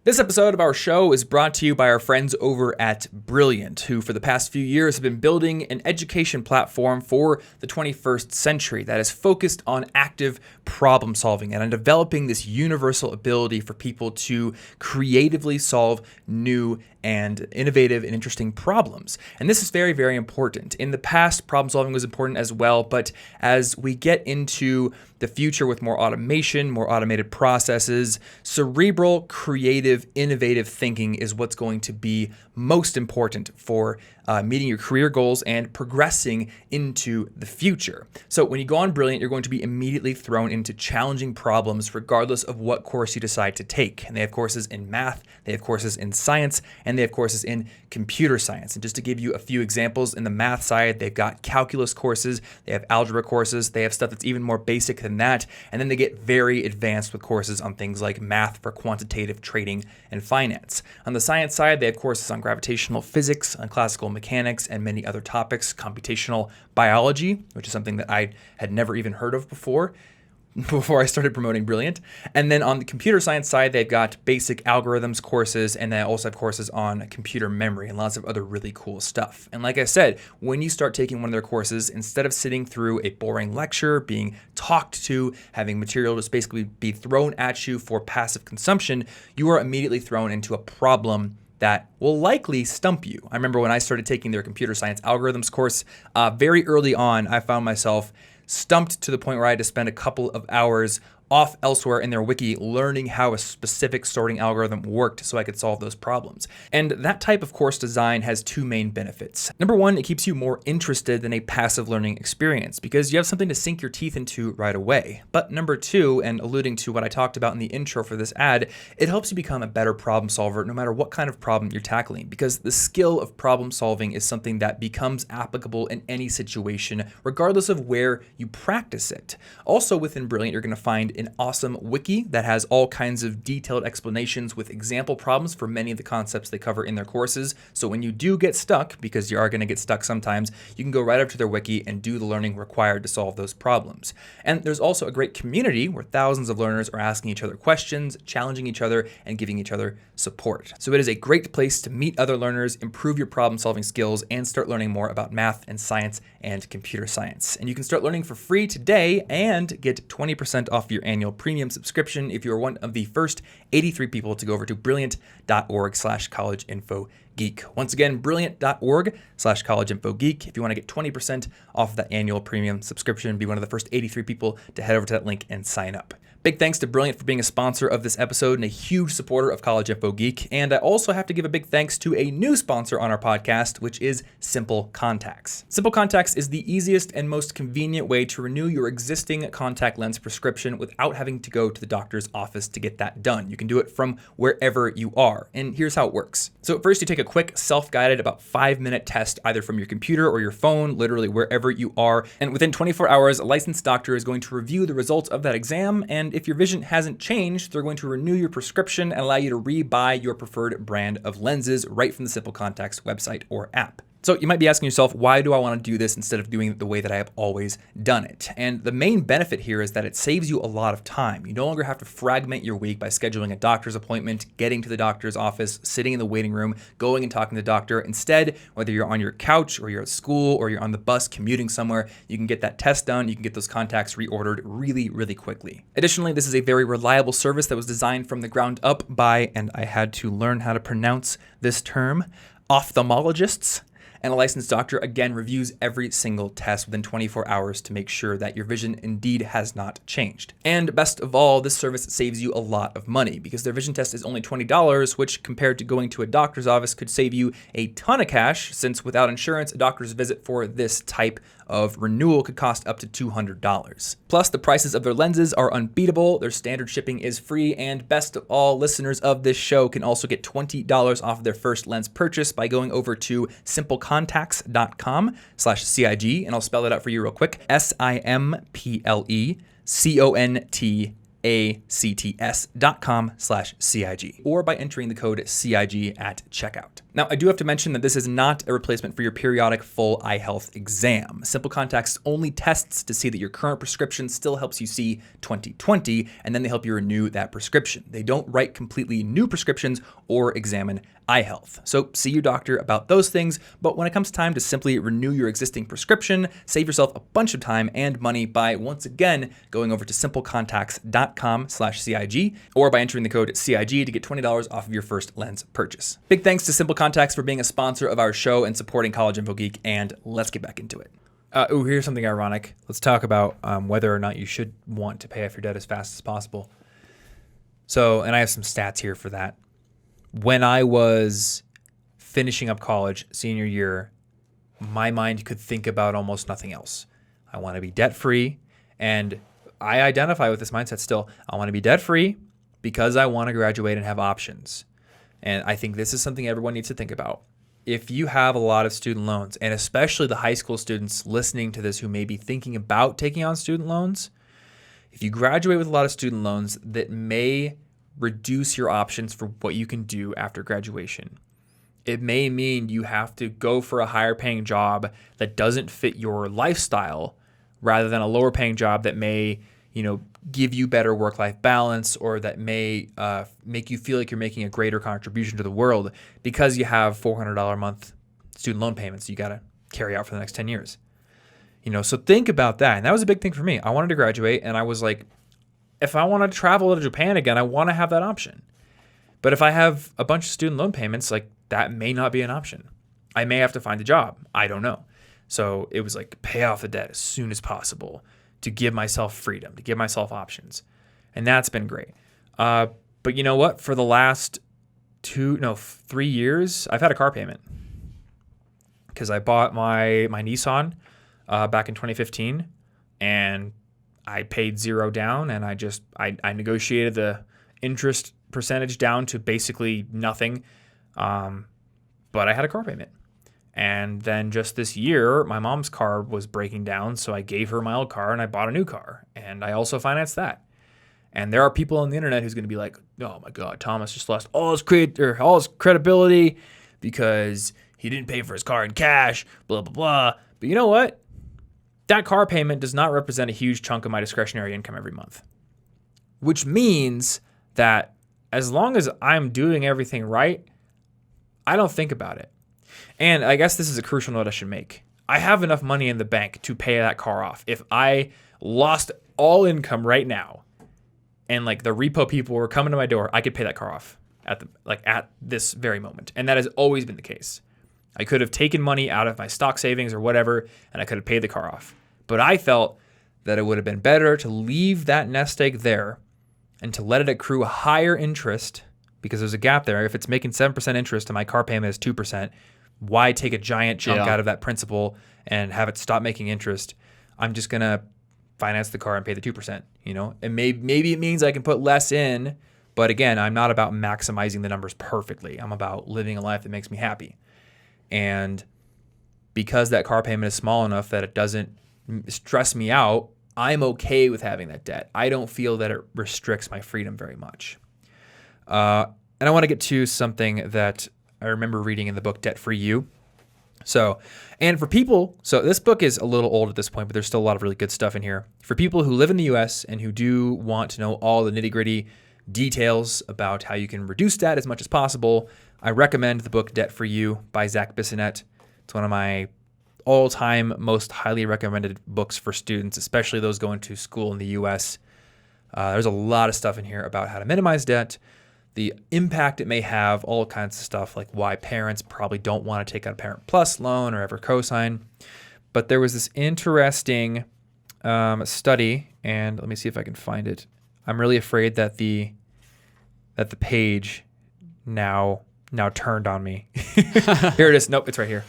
This episode of our show is brought to you by our friends over at Brilliant, who for the past few years have been building an education platform for the 21st century that is focused on active problem solving and on developing this universal ability for people to creatively solve new and innovative and interesting problems. And this is very, very important. In the past, problem solving was important as well, but as we get into the future with more automation, more automated processes, cerebral, creative, innovative thinking is what's going to be most important for meeting your career goals and progressing into the future. So when you go on Brilliant, you're going to be immediately thrown into challenging problems regardless of what course you decide to take. And they have courses in math, they have courses in science, and they have courses in computer science. And just to give you a few examples, in the math side, they've got calculus courses, they have algebra courses, they have stuff that's even more basic than that, and then they get very advanced with courses on things like math for quantitative trading and finance. On the science side, they have courses on gravitational physics, on classical mechanics, and many other topics, computational biology, which is something that I had never even heard of before I started promoting Brilliant. And then on the computer science side, they've got basic algorithms courses, and they also have courses on computer memory and lots of other really cool stuff. And like I said, when you start taking one of their courses, instead of sitting through a boring lecture, being talked to, having material just basically be thrown at you for passive consumption, you are immediately thrown into a problem that will likely stump you. I remember when I started taking their computer science algorithms course, very early on, I found myself stumped to the point where I had to spend a couple of hours off elsewhere in their wiki learning how a specific sorting algorithm worked so I could solve those problems. And that type of course design has two main benefits. Number one, it keeps you more interested than a passive learning experience because you have something to sink your teeth into right away. But number two, and alluding to what I talked about in the intro for this ad, it helps you become a better problem solver no matter what kind of problem you're tackling, because the skill of problem solving is something that becomes applicable in any situation regardless of where you practice it. Also within Brilliant, you're going to find created an awesome wiki that has all kinds of detailed explanations with example problems for many of the concepts they cover in their courses. So when you do get stuck, because you are going to get stuck sometimes, you can go right up to their wiki and do the learning required to solve those problems. And there's also a great community where thousands of learners are asking each other questions, challenging each other, and giving each other support. So it is a great place to meet other learners, improve your problem-solving skills, and start learning more about math and science and computer science. And you can start learning for free today and get 20% off your annual premium subscription if you're one of the first 83 people to go over to brilliant.org/collegeinfogeek. Once again, brilliant.org/collegeinfogeek. If you want to get 20% off that annual premium subscription, be one of the first 83 people to head over to that link and sign up. Big thanks to Brilliant for being a sponsor of this episode and a huge supporter of College Info Geek. And I also have to give a big thanks to a new sponsor on our podcast, which is Simple Contacts. Simple Contacts is the easiest and most convenient way to renew your existing contact lens prescription without having to go to the doctor's office to get that done. You can do it from wherever you are. And here's how it works. So first you take a quick self-guided about 5-minute test either from your computer or your phone, literally wherever you are. And within 24 hours, a licensed doctor is going to review the results of that exam. And if your vision hasn't changed, they're going to renew your prescription and allow you to rebuy your preferred brand of lenses right from the Simple Contacts website or app. So you might be asking yourself, why do I want to do this instead of doing it the way that I have always done it? And the main benefit here is that it saves you a lot of time. You no longer have to fragment your week by scheduling a doctor's appointment, getting to the doctor's office, sitting in the waiting room, going and talking to the doctor. Instead, whether you're on your couch or you're at school or you're on the bus commuting somewhere, you can get that test done. You can get those contacts reordered really, really quickly. Additionally, this is a very reliable service that was designed from the ground up by, and I had to learn how to pronounce this term, ophthalmologists. And a licensed doctor, again, reviews every single test within 24 hours to make sure that your vision indeed has not changed. And best of all, this service saves you a lot of money because their vision test is only $20, which compared to going to a doctor's office could save you a ton of cash, since without insurance, a doctor's visit for this type of renewal could cost up to $200. Plus, the prices of their lenses are unbeatable, their standard shipping is free, and best of all, listeners of this show can also get $20 off their first lens purchase by going over to simplecontacts.com/CIG, and I'll spell it out for you real quick. simplecontacts.com/CIG, or by entering the code CIG at checkout. Now, I do have to mention that this is not a replacement for your periodic full eye health exam. Simple Contacts only tests to see that your current prescription still helps you see 20/20, and then they help you renew that prescription. They don't write completely new prescriptions or examine eye health. So see your doctor about those things, but when it comes time to simply renew your existing prescription, save yourself a bunch of time and money by, once again, going over to simplecontacts.com/CIG, or by entering the code CIG to get $20 off of your first lens purchase. Big thanks to Simple Contacts for being a sponsor of our show and supporting College Info Geek, and let's get back into it. Here's something ironic. Let's talk about whether or not you should want to pay off your debt as fast as possible. So, and I have some stats here for that. When I was finishing up college, senior year, my mind could think about almost nothing else. I want to be debt-free, and I identify with this mindset still. I want to be debt-free because I want to graduate and have options. And I think this is something everyone needs to think about. If you have a lot of student loans, and especially the high school students listening to this who may be thinking about taking on student loans, if you graduate with a lot of student loans, that may reduce your options for what you can do after graduation. It may mean you have to go for a higher paying job that doesn't fit your lifestyle rather than a lower paying job that may, give you better work-life balance, or that may make you feel like you're making a greater contribution to the world because you have $400 a month student loan payments you got to carry out for the next 10 years. So think about that. And that was a big thing for me. I wanted to graduate, and I was like, if I want to travel to Japan again, I want to have that option. But if I have a bunch of student loan payments, like, that may not be an option. I may have to find a job. I don't know. So it was like, pay off the debt as soon as possible to give myself freedom, to give myself options. And that's been great. But you know what? For the last 3 years, I've had a car payment because I bought my Nissan back in 2015, and I paid zero down, and I negotiated the interest percentage down to basically nothing. But I had a car payment. And then just this year, my mom's car was breaking down, so I gave her my old car and I bought a new car. And I also financed that. And there are people on the internet who's going to be like, oh my God, Thomas just lost all his credibility because he didn't pay for his car in cash, blah, blah, blah. But you know what? That car payment does not represent a huge chunk of my discretionary income every month, which means that as long as I'm doing everything right, I don't think about it. And I guess this is a crucial note I should make. I have enough money in the bank to pay that car off. If I lost all income right now and like the repo people were coming to my door, I could pay that car off at this very moment. And that has always been the case. I could have taken money out of my stock savings or whatever, and I could have paid the car off. But I felt that it would have been better to leave that nest egg there and to let it accrue a higher interest, because there's a gap there. If it's making 7% interest and my car payment is 2%, why take a giant chunk out of that principal and have it stop making interest? I'm just going to finance the car and pay the 2%, And maybe it means I can put less in, but again, I'm not about maximizing the numbers perfectly. I'm about living a life that makes me happy. And because that car payment is small enough that it doesn't stress me out, I'm okay with having that debt. I don't feel that it restricts my freedom very much. And I want to get to something that I remember reading in the book Debt Free You. So this book is a little old at this point, but there's still a lot of really good stuff in here. For people who live in the US and who do want to know all the nitty-gritty details about how you can reduce debt as much as possible, I recommend the book Debt Free You by Zach Bissonette. It's one of my all-time most highly recommended books for students, especially those going to school in the US. There's a lot of stuff in here about how to minimize debt, the impact it may have, all kinds of stuff, like why parents probably don't want to take out a Parent Plus loan or ever cosign. But there was this interesting study, and let me see if I can find it. I'm really afraid that the page now turned on me. Here it is. Nope, it's right here.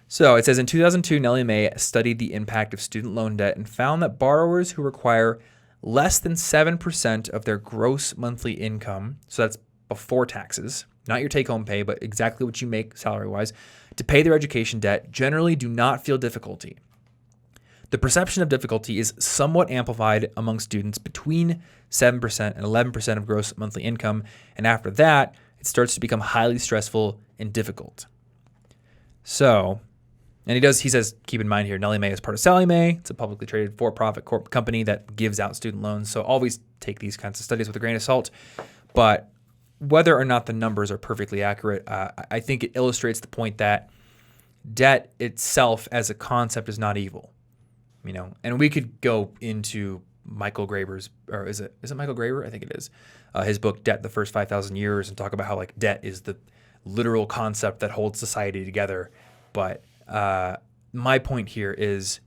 So it says in 2002, Nellie Mae studied the impact of student loan debt and found that borrowers who require less than 7% of their gross monthly income, so that's before taxes, not your take-home pay, but exactly what you make salary-wise, to pay their education debt, generally do not feel difficulty. The perception of difficulty is somewhat amplified among students between 7% and 11% of gross monthly income, and after that, it starts to become highly stressful and difficult. So, and he says, keep in mind here, Nellie Mae is part of Sallie Mae. It's a publicly traded for-profit company that gives out student loans. So always take these kinds of studies with a grain of salt. But whether or not the numbers are perfectly accurate, I think it illustrates the point that debt itself as a concept is not evil. And we could go into Michael Graeber's, or is it Michael Graeber? I think it is. His book, Debt, the First 5,000 Years, and talk about how like debt is the literal concept that holds society together. But my point here is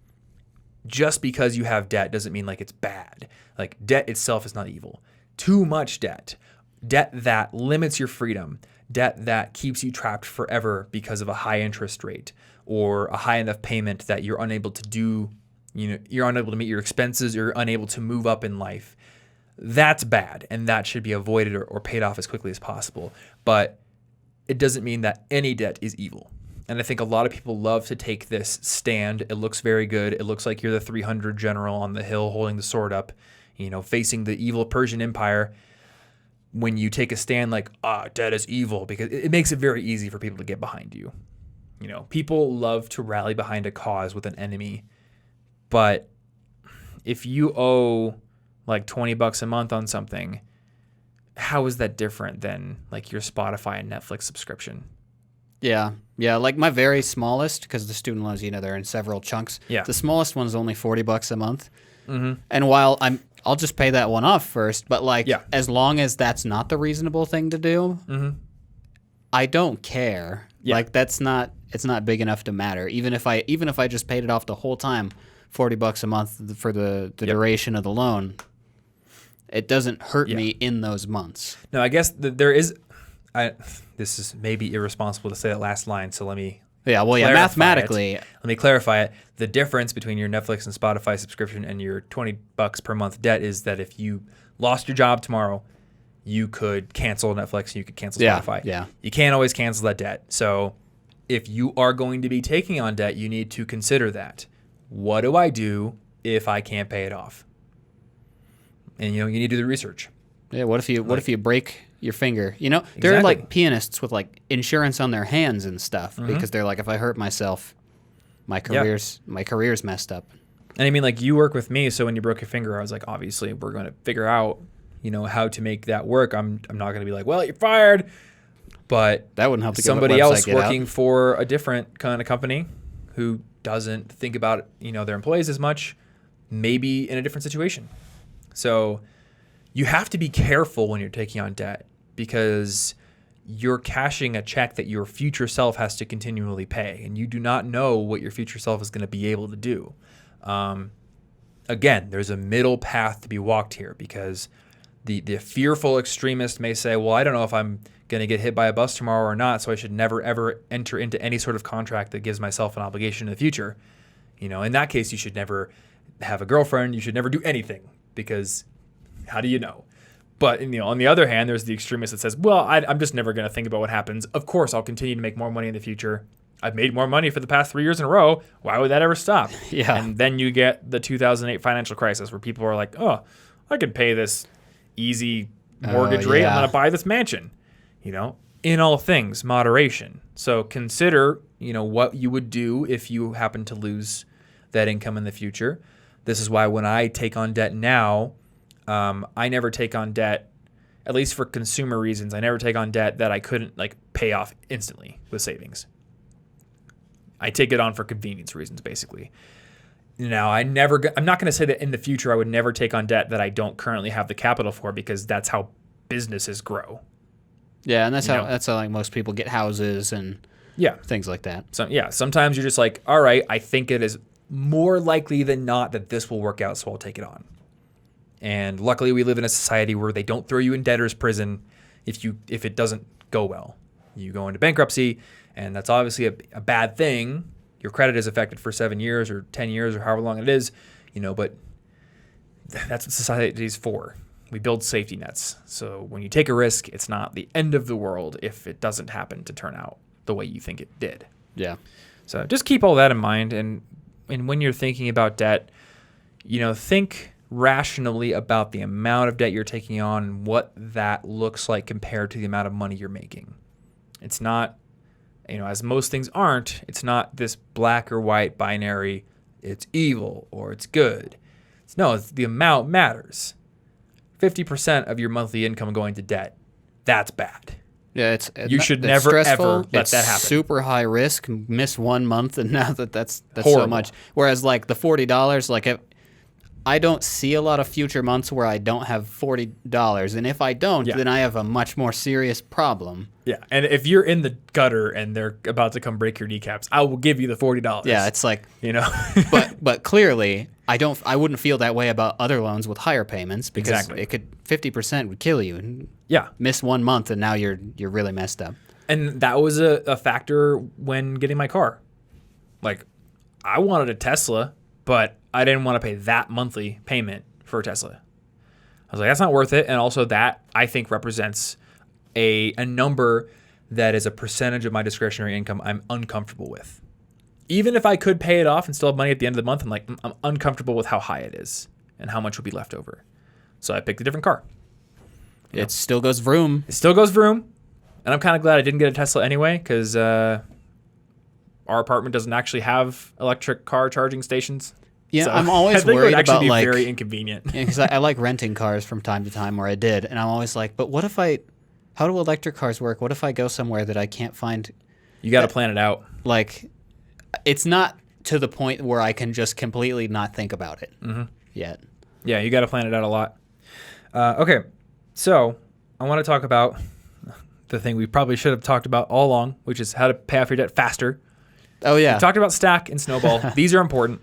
just because you have debt doesn't mean like it's bad. Like debt itself is not evil. Too much debt that limits your freedom, debt that keeps you trapped forever because of a high interest rate or a high enough payment that you're unable to do, you're unable to meet your expenses, you're unable to move up in life. That's bad, and that should be avoided or paid off as quickly as possible. But it doesn't mean that any debt is evil. And I think a lot of people love to take this stand. It looks very good. It looks like you're the 300 general on the hill holding the sword up, facing the evil Persian Empire. When you take a stand like, debt is evil, because it makes it very easy for people to get behind you. People love to rally behind a cause with an enemy. But if you owe like $20 a month on something, how is that different than like your Spotify and Netflix subscription? Yeah. Like my very smallest, because the student loans, they're in several chunks. Yeah. The smallest one is only $40 a month. Mm-hmm. And while I'll just pay that one off first, but as long as that's not the reasonable thing to do, mm-hmm. I don't care. Yeah. Like it's not big enough to matter. Even if I just paid it off the whole time, $40 a month for the duration of the loan, it doesn't hurt me in those months. No, I guess there is. This is maybe irresponsible to say that last line, so let me. Yeah, well, mathematically. Let me clarify it. The difference between your Netflix and Spotify subscription and your $20 per month debt is that if you lost your job tomorrow, you could cancel Netflix and you could cancel Spotify. Yeah. You can't always cancel that debt. So if you are going to be taking on debt, you need to consider that. What do I do if I can't pay it off? And you need to do the research. Yeah, what if you break your finger? There are Exactly. like pianists with like insurance on their hands and stuff because they're like, if I hurt myself, my career's messed up. And I mean, like, you work with me, so when you broke your finger, I was like, obviously, we're going to figure out, how to make that work. I'm not going to be like, well, you're fired. But That wouldn't help to somebody get a website else get out. working for a different kind of company who doesn't think about, their employees as much, maybe in a different situation. So you have to be careful when you're taking on debt because you're cashing a check that your future self has to continually pay, and you do not know what your future self is going to be able to do. Again, there's a middle path to be walked here because the fearful extremist may say, well, I don't know if I'm going to get hit by a bus tomorrow or not, so I should never, ever enter into any sort of contract that gives myself an obligation in the future. In that case, you should never have a girlfriend. You should never do anything because how do you know? But on the other hand, there's the extremist that says, well, I'm just never going to think about what happens. Of course, I'll continue to make more money in the future. I've made more money for the past 3 years in a row. Why would that ever stop? Yeah. And then you get the 2008 financial crisis where people are like, oh, I can pay this easy mortgage rate. I'm going to buy this mansion. In all things, moderation. So consider, what you would do if you happen to lose that income in the future. This is why when I take on debt now, I never take on debt, at least for consumer reasons. I never take on debt that I couldn't pay off instantly with savings. I take it on for convenience reasons, basically. Now, I'm not going to say that in the future I would never take on debt that I don't currently have the capital for because that's how businesses grow. Yeah, and that's how like most people get houses and things like that. So sometimes you're just like, all right, I think it is more likely than not that this will work out, so I'll take it on. And luckily, we live in a society where they don't throw you in debtor's prison if it doesn't go well. You go into bankruptcy, and that's obviously a bad thing. Your credit is affected for 7 years or 10 years or however long it is, but that's what society is for. We build safety nets. So when you take a risk, it's not the end of the world if it doesn't happen to turn out the way you think it did. Yeah. So just keep all that in mind. And when you're thinking about debt, think rationally about the amount of debt you're taking on and what that looks like compared to the amount of money you're making. It's not, as most things aren't, it's not this black or white binary, it's evil or it's good. It's the amount matters. 50% of your monthly income going to debt, that's bad. Yeah, you should it's never stressful. ever let It's that happen. Super high risk. Miss 1 month, and now that's Horrible. so much. Whereas like the $40, I don't see a lot of future months where I don't have $40, and if I don't, then I have a much more serious problem. Yeah, and if you're in the gutter and they're about to come break your kneecaps, I will give you the $40. Yeah, it's like but clearly I wouldn't feel that way about other loans with higher payments because Exactly. it could 50% would kill you. Yeah. Miss 1 month and now you're really messed up. And that was a factor when getting my car. I wanted a Tesla, but I didn't want to pay that monthly payment for a Tesla. I was like, that's not worth it. And also that, I think, represents a number that is a percentage of my discretionary income I'm uncomfortable with. Even if I could pay it off and still have money at the end of the month, I'm uncomfortable with how high it is and how much would be left over. So I picked a different car. It still goes vroom. It still goes vroom. And I'm kind of glad I didn't get a Tesla anyway because our apartment doesn't actually have electric car charging stations. Yeah, So I'm always I think worried it would actually about be very inconvenient. because I like renting cars from time to time, or I did, and I'm always like, but what if how do electric cars work? What if I go somewhere that I can't find? You got to plan it out. It's not to the point where I can just completely not think about it yet. Yeah, you got to plan it out a lot. Okay, so I want to talk about the thing we probably should have talked about all along, which is how to pay off your debt faster. Oh yeah, We talked about Stack and Snowball. These are important.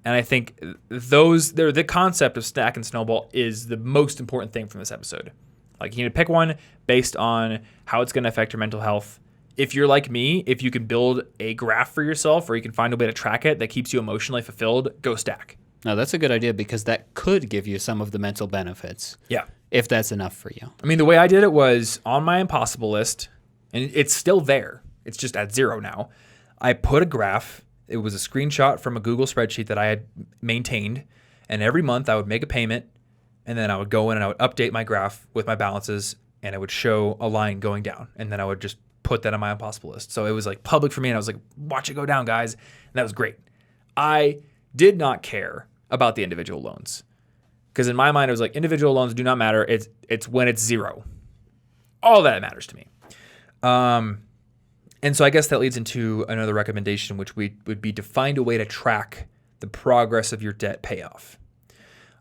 And I think the concept of Stack and Snowball is the most important thing from this episode. You need to pick one based on how it's going to affect your mental health. If you're like me, if you can build a graph for yourself or you can find a way to track it that keeps you emotionally fulfilled, go Stack. no, that's a good idea because that could give you some of the mental benefits. Yeah. If that's enough for you. I mean, the way I did it was on my impossible list, and it's still there. It's just at 0 now. I put a graph. It was a screenshot from a Google spreadsheet that I had maintained, and every month I would make a payment, And then I would go in and I would update my graph with my balances, and it would show a line going down. And then I would just put that on my impossible list. So it was like public for me, and I was like, watch it go down, guys. And that was great. I did not care about the individual loans, because in my mind, it was like, individual loans do not matter. It's when it's zero. All that matters to me. And so I guess that leads into another recommendation, which would be to find a way to track the progress of your debt payoff.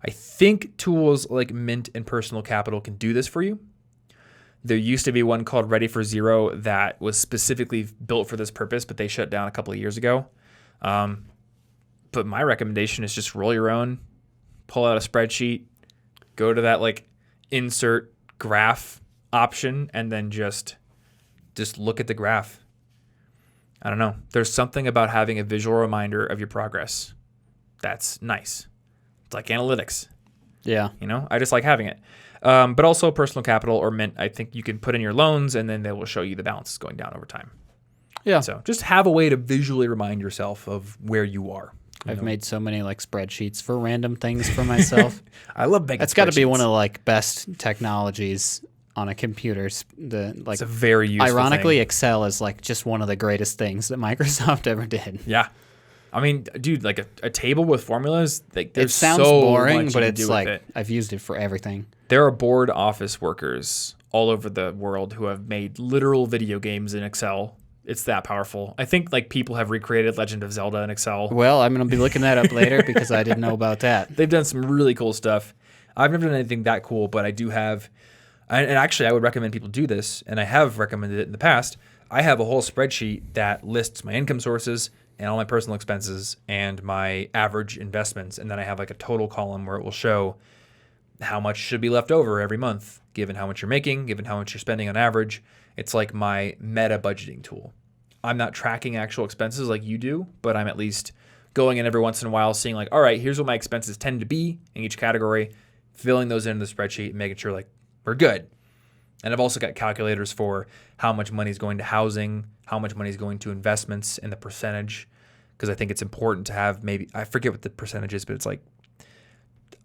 I think tools like Mint and Personal Capital can do this for you. There used to be one called Ready for Zero that was specifically built for this purpose, but they shut down a couple of years ago. But my recommendation is just roll your own, pull out a spreadsheet, go to that like insert graph option, and then just look at the graph. I don't know. There's something about having a visual reminder of your progress that's nice. It's like analytics. Yeah. I just like having it. But also Personal Capital or Mint, I think you can put in your loans, and then they will show you the balances going down over time. Yeah. So just have a way to visually remind yourself of where you are. I've made so many like spreadsheets for random things for myself. I love making That's got to be one of the like best technologies on a computer. It's a very useful ironically, thing. Excel is like just one of the greatest things that Microsoft ever did. Yeah. I mean, dude, like a table with formulas, like It there's sounds so boring, much but you can it's do like with it. I've used it for everything. There are bored office workers all over the world who have made literal video games in Excel. It's that powerful. I think like people have recreated Legend of Zelda in Excel. Well, I'm going to be looking that up later because I didn't know about that. They've done some really cool stuff. I've never done anything that cool, but I do have, and actually I would recommend people do this, and I have recommended it in the past. I have a whole spreadsheet that lists my income sources and all my personal expenses and my average investments, and then I have like a total column where it will show how much should be left over every month, given how much you're making, given how much you're spending on average. It's like my meta budgeting tool. I'm not tracking actual expenses like you do, but I'm at least going in every once in a while, seeing like, all right, here's what my expenses tend to be in each category, filling those into the spreadsheet and making sure like we're good. And I've also got calculators for how much money is going to housing, how much money is going to investments, and the percentage, because I think it's important to have maybe, I forget what the percentage is, but it's like,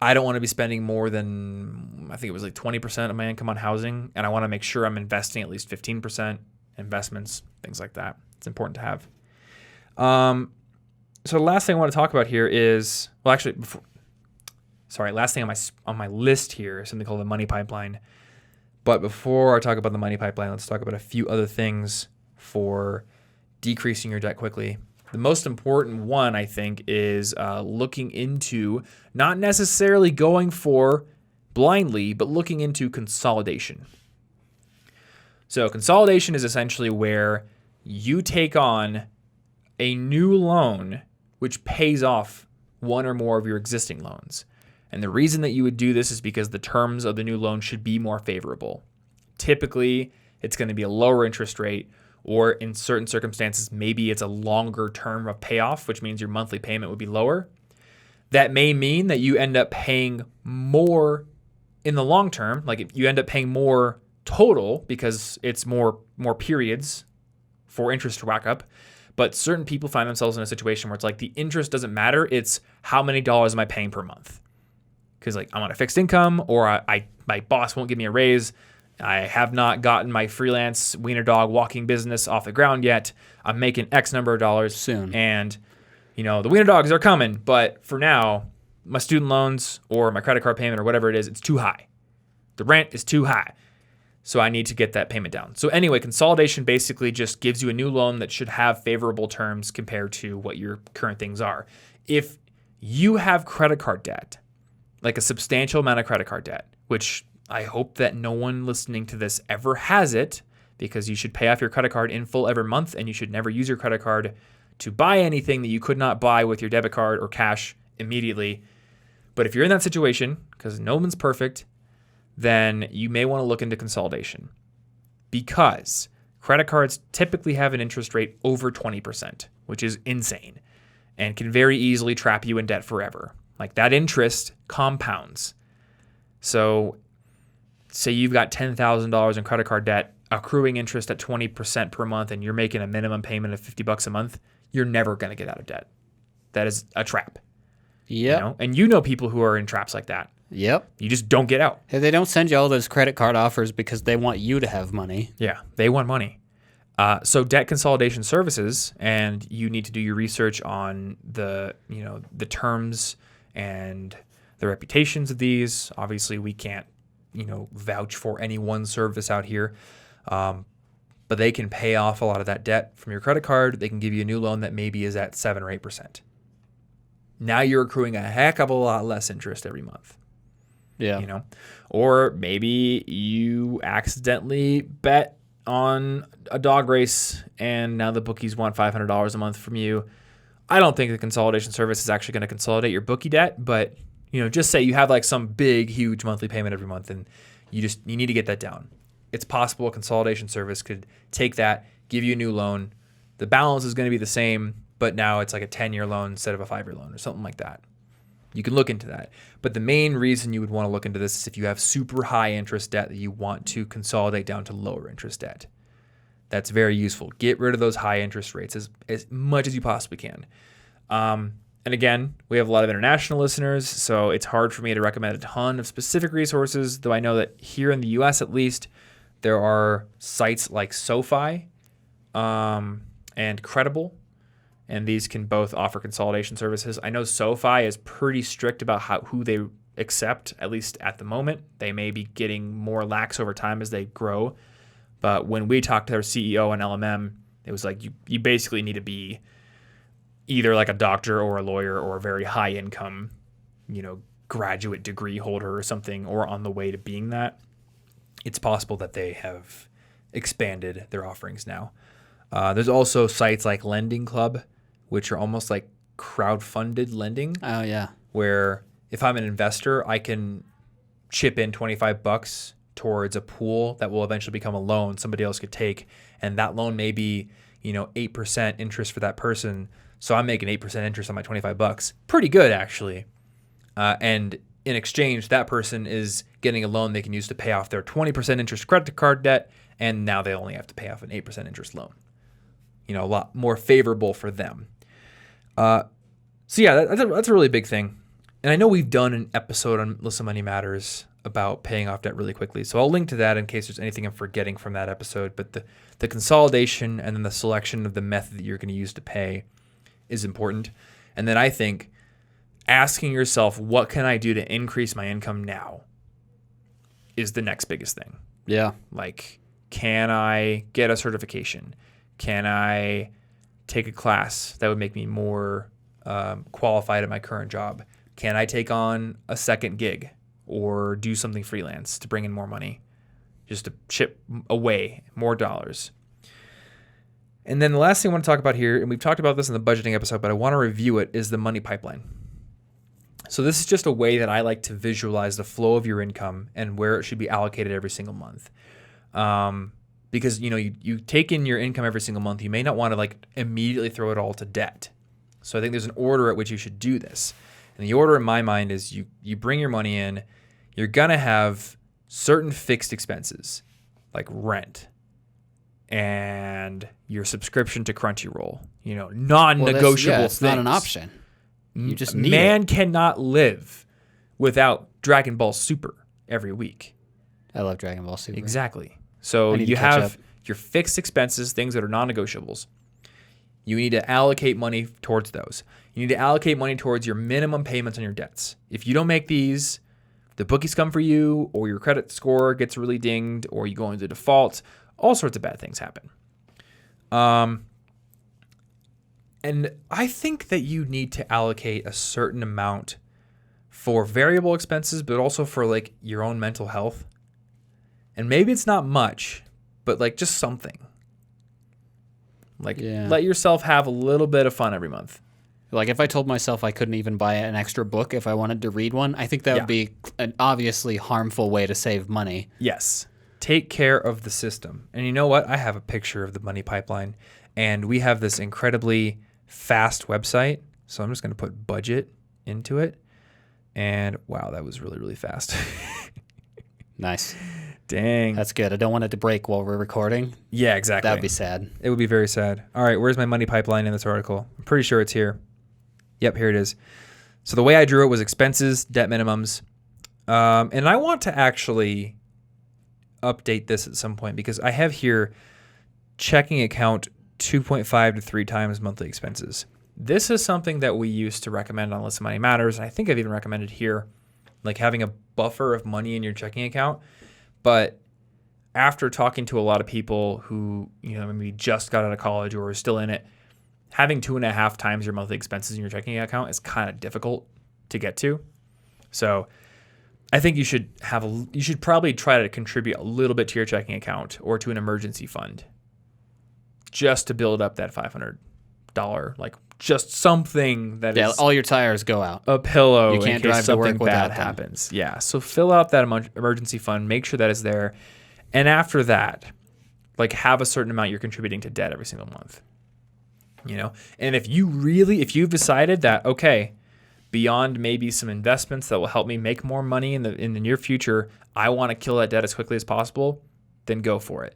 I don't want to be spending more than, I think it was like 20% of my income on housing, and I want to make sure I'm investing at least 15% investments, things like that. It's important to have. So the last thing I want to talk about here is, well, actually, last thing on my list here is something called the money pipeline. But before I talk about the money pipeline, let's talk about a few other things for decreasing your debt quickly. The most important one, I think, is looking into, not necessarily going for blindly, but looking into consolidation. So consolidation is essentially where you take on a new loan which pays off one or more of your existing loans. And the reason that you would do this is because the terms of the new loan should be more favorable. Typically, it's going to be a lower interest rate, or in certain circumstances, maybe it's a longer term of payoff, which means your monthly payment would be lower. That may mean that you end up paying more in the long term, like if you end up paying more total because it's more periods for interest to rack up. But certain people find themselves in a situation where it's like the interest doesn't matter, it's how many dollars am I paying per month? Because like I'm on a fixed income, or my boss won't give me a raise. I have not gotten my freelance wiener dog walking business off the ground yet. I'm making X number of dollars soon. And, the wiener dogs are coming. But for now, my student loans or my credit card payment or whatever it is, it's too high. The rent is too high. So I need to get that payment down. So anyway, consolidation basically just gives you a new loan that should have favorable terms compared to what your current things are. If you have credit card debt, like a substantial amount of credit card debt, which I hope that no one listening to this ever has it, because you should pay off your credit card in full every month, and you should never use your credit card to buy anything that you could not buy with your debit card or cash immediately. But if you're in that situation, because no one's perfect, then you may want to look into consolidation, because credit cards typically have an interest rate over 20%, which is insane and can very easily trap you in debt forever. Like that interest compounds. So say you've got $10,000 in credit card debt, accruing interest at 20% per month, and you're making a minimum payment of $50 a month, you're never going to get out of debt. That is a trap. Yeah. And you know people who are in traps like that. Yep. You just don't get out. Hey, they don't send you all those credit card offers because they want you to have money. Yeah, they want money. So debt consolidation services, and you need to do your research on the terms and the reputations of these. Obviously, we can't vouch for any one service out here, but they can pay off a lot of that debt from your credit card. They can give you a new loan that maybe is at 7 or 8%. Now you're accruing a heck of a lot less interest every month. Yeah. Or maybe you accidentally bet on a dog race and now the bookies want $500 a month from you. I don't think the consolidation service is actually going to consolidate your bookie debt, but just say you have like some big, huge monthly payment every month and you need to get that down. It's possible a consolidation service could take that, give you a new loan. The balance is going to be the same, but now it's like a 10-year loan instead of a 5-year loan or something like that. You can look into that. But the main reason you would want to look into this is if you have super high interest debt that you want to consolidate down to lower interest debt. That's very useful. Get rid of those high interest rates as much as you possibly can. And again, we have a lot of international listeners, so it's hard for me to recommend a ton of specific resources, though I know that here in the US at least, there are sites like SoFi and Credible, and these can both offer consolidation services. I know SoFi is pretty strict about who they accept, at least at the moment. They may be getting more lax over time as they grow. But when we talked to their CEO and LMM, it was like you basically need to be either like a doctor or a lawyer or a very high income, graduate degree holder or something, or on the way to being that. It's possible that they have expanded their offerings now. There's also sites like Lending Club, which are almost like crowdfunded lending. Oh, yeah. Where if I'm an investor, I can chip in $25 towards a pool that will eventually become a loan somebody else could take. And that loan may be, 8% interest for that person. So I'm making 8% interest on my $25. Pretty good, actually. And in exchange, that person is getting a loan they can use to pay off their 20% interest credit card debt. And now they only have to pay off an 8% interest loan. A lot more favorable for them. So yeah, that's a really big thing. And I know we've done an episode on Listen Money Matters about paying off debt really quickly. So I'll link to that in case there's anything I'm forgetting from that episode. But the consolidation and then the selection of the method that you're going to use to pay is important. And then I think asking yourself, what can I do to increase my income now, is the next biggest thing. Yeah. Like, can I get a certification? Can I take a class that would make me more qualified at my current job? Can I take on a second gig or do something freelance to bring in more money, just to chip away more dollars? And then the last thing I want to talk about here, and we've talked about this in the budgeting episode, but I want to review it, is the money pipeline. So this is just a way that I like to visualize the flow of your income and where it should be allocated every single month. Because you take in your income every single month, you may not want to like immediately throw it all to debt. So I think there's an order at which you should do this. And the order in my mind is you bring your money in, you're gonna have certain fixed expenses like rent and your subscription to Crunchyroll, non-negotiable it's things. not an option. You just need Man it. cannot live without Dragon Ball Super every week. I love Dragon Ball Super. Exactly. So I need you to catch have up. your fixed expenses, things that are non-negotiables. You need to allocate money towards those. You need to allocate money towards your minimum payments on your debts. If you don't make these, the bookies come for you, or your credit score gets really dinged, or you go into default. All sorts of bad things happen. And I think that you need to allocate a certain amount for variable expenses, but also for like your own mental health. And maybe it's not much, but like just something. Like let yourself have a little bit of fun every month. Like if I told myself I couldn't even buy an extra book if I wanted to read one, I think that would be an obviously harmful way to save money. Yes. Take care of the system. And you know what? I have a picture of the money pipeline, and we have this incredibly fast website. So I'm just going to put budget into it. And wow, that was really, really fast. Nice. Dang. That's good. I don't want it to break while we're recording. Yeah, exactly. That would be sad. It would be very sad. All right, where's my money pipeline in this article? I'm pretty sure it's here. Yep, here it is. So the way I drew it was expenses, debt minimums, And I want to actually update this at some point because I have here checking account 2.5 to 3 times monthly expenses. This is something that we used to recommend on Listen Money Matters, and I think I've even recommended here, like having a buffer of money in your checking account. But after talking to a lot of people who, maybe just got out of college or are still in it, having 2.5 times your monthly expenses in your checking account is kind of difficult to get to. So I think you should probably try to contribute a little bit to your checking account or to an emergency fund just to build up that $500, like just something that is all your tires go out. A pillow. You can't in case drive to work something without bad them. happens. Yeah. So fill out that emergency fund, make sure that is there. And after that, like have a certain amount you're contributing to debt every single month. And if you've decided that, okay, beyond maybe some investments that will help me make more money in the near future, I want to kill that debt as quickly as possible, then go for it.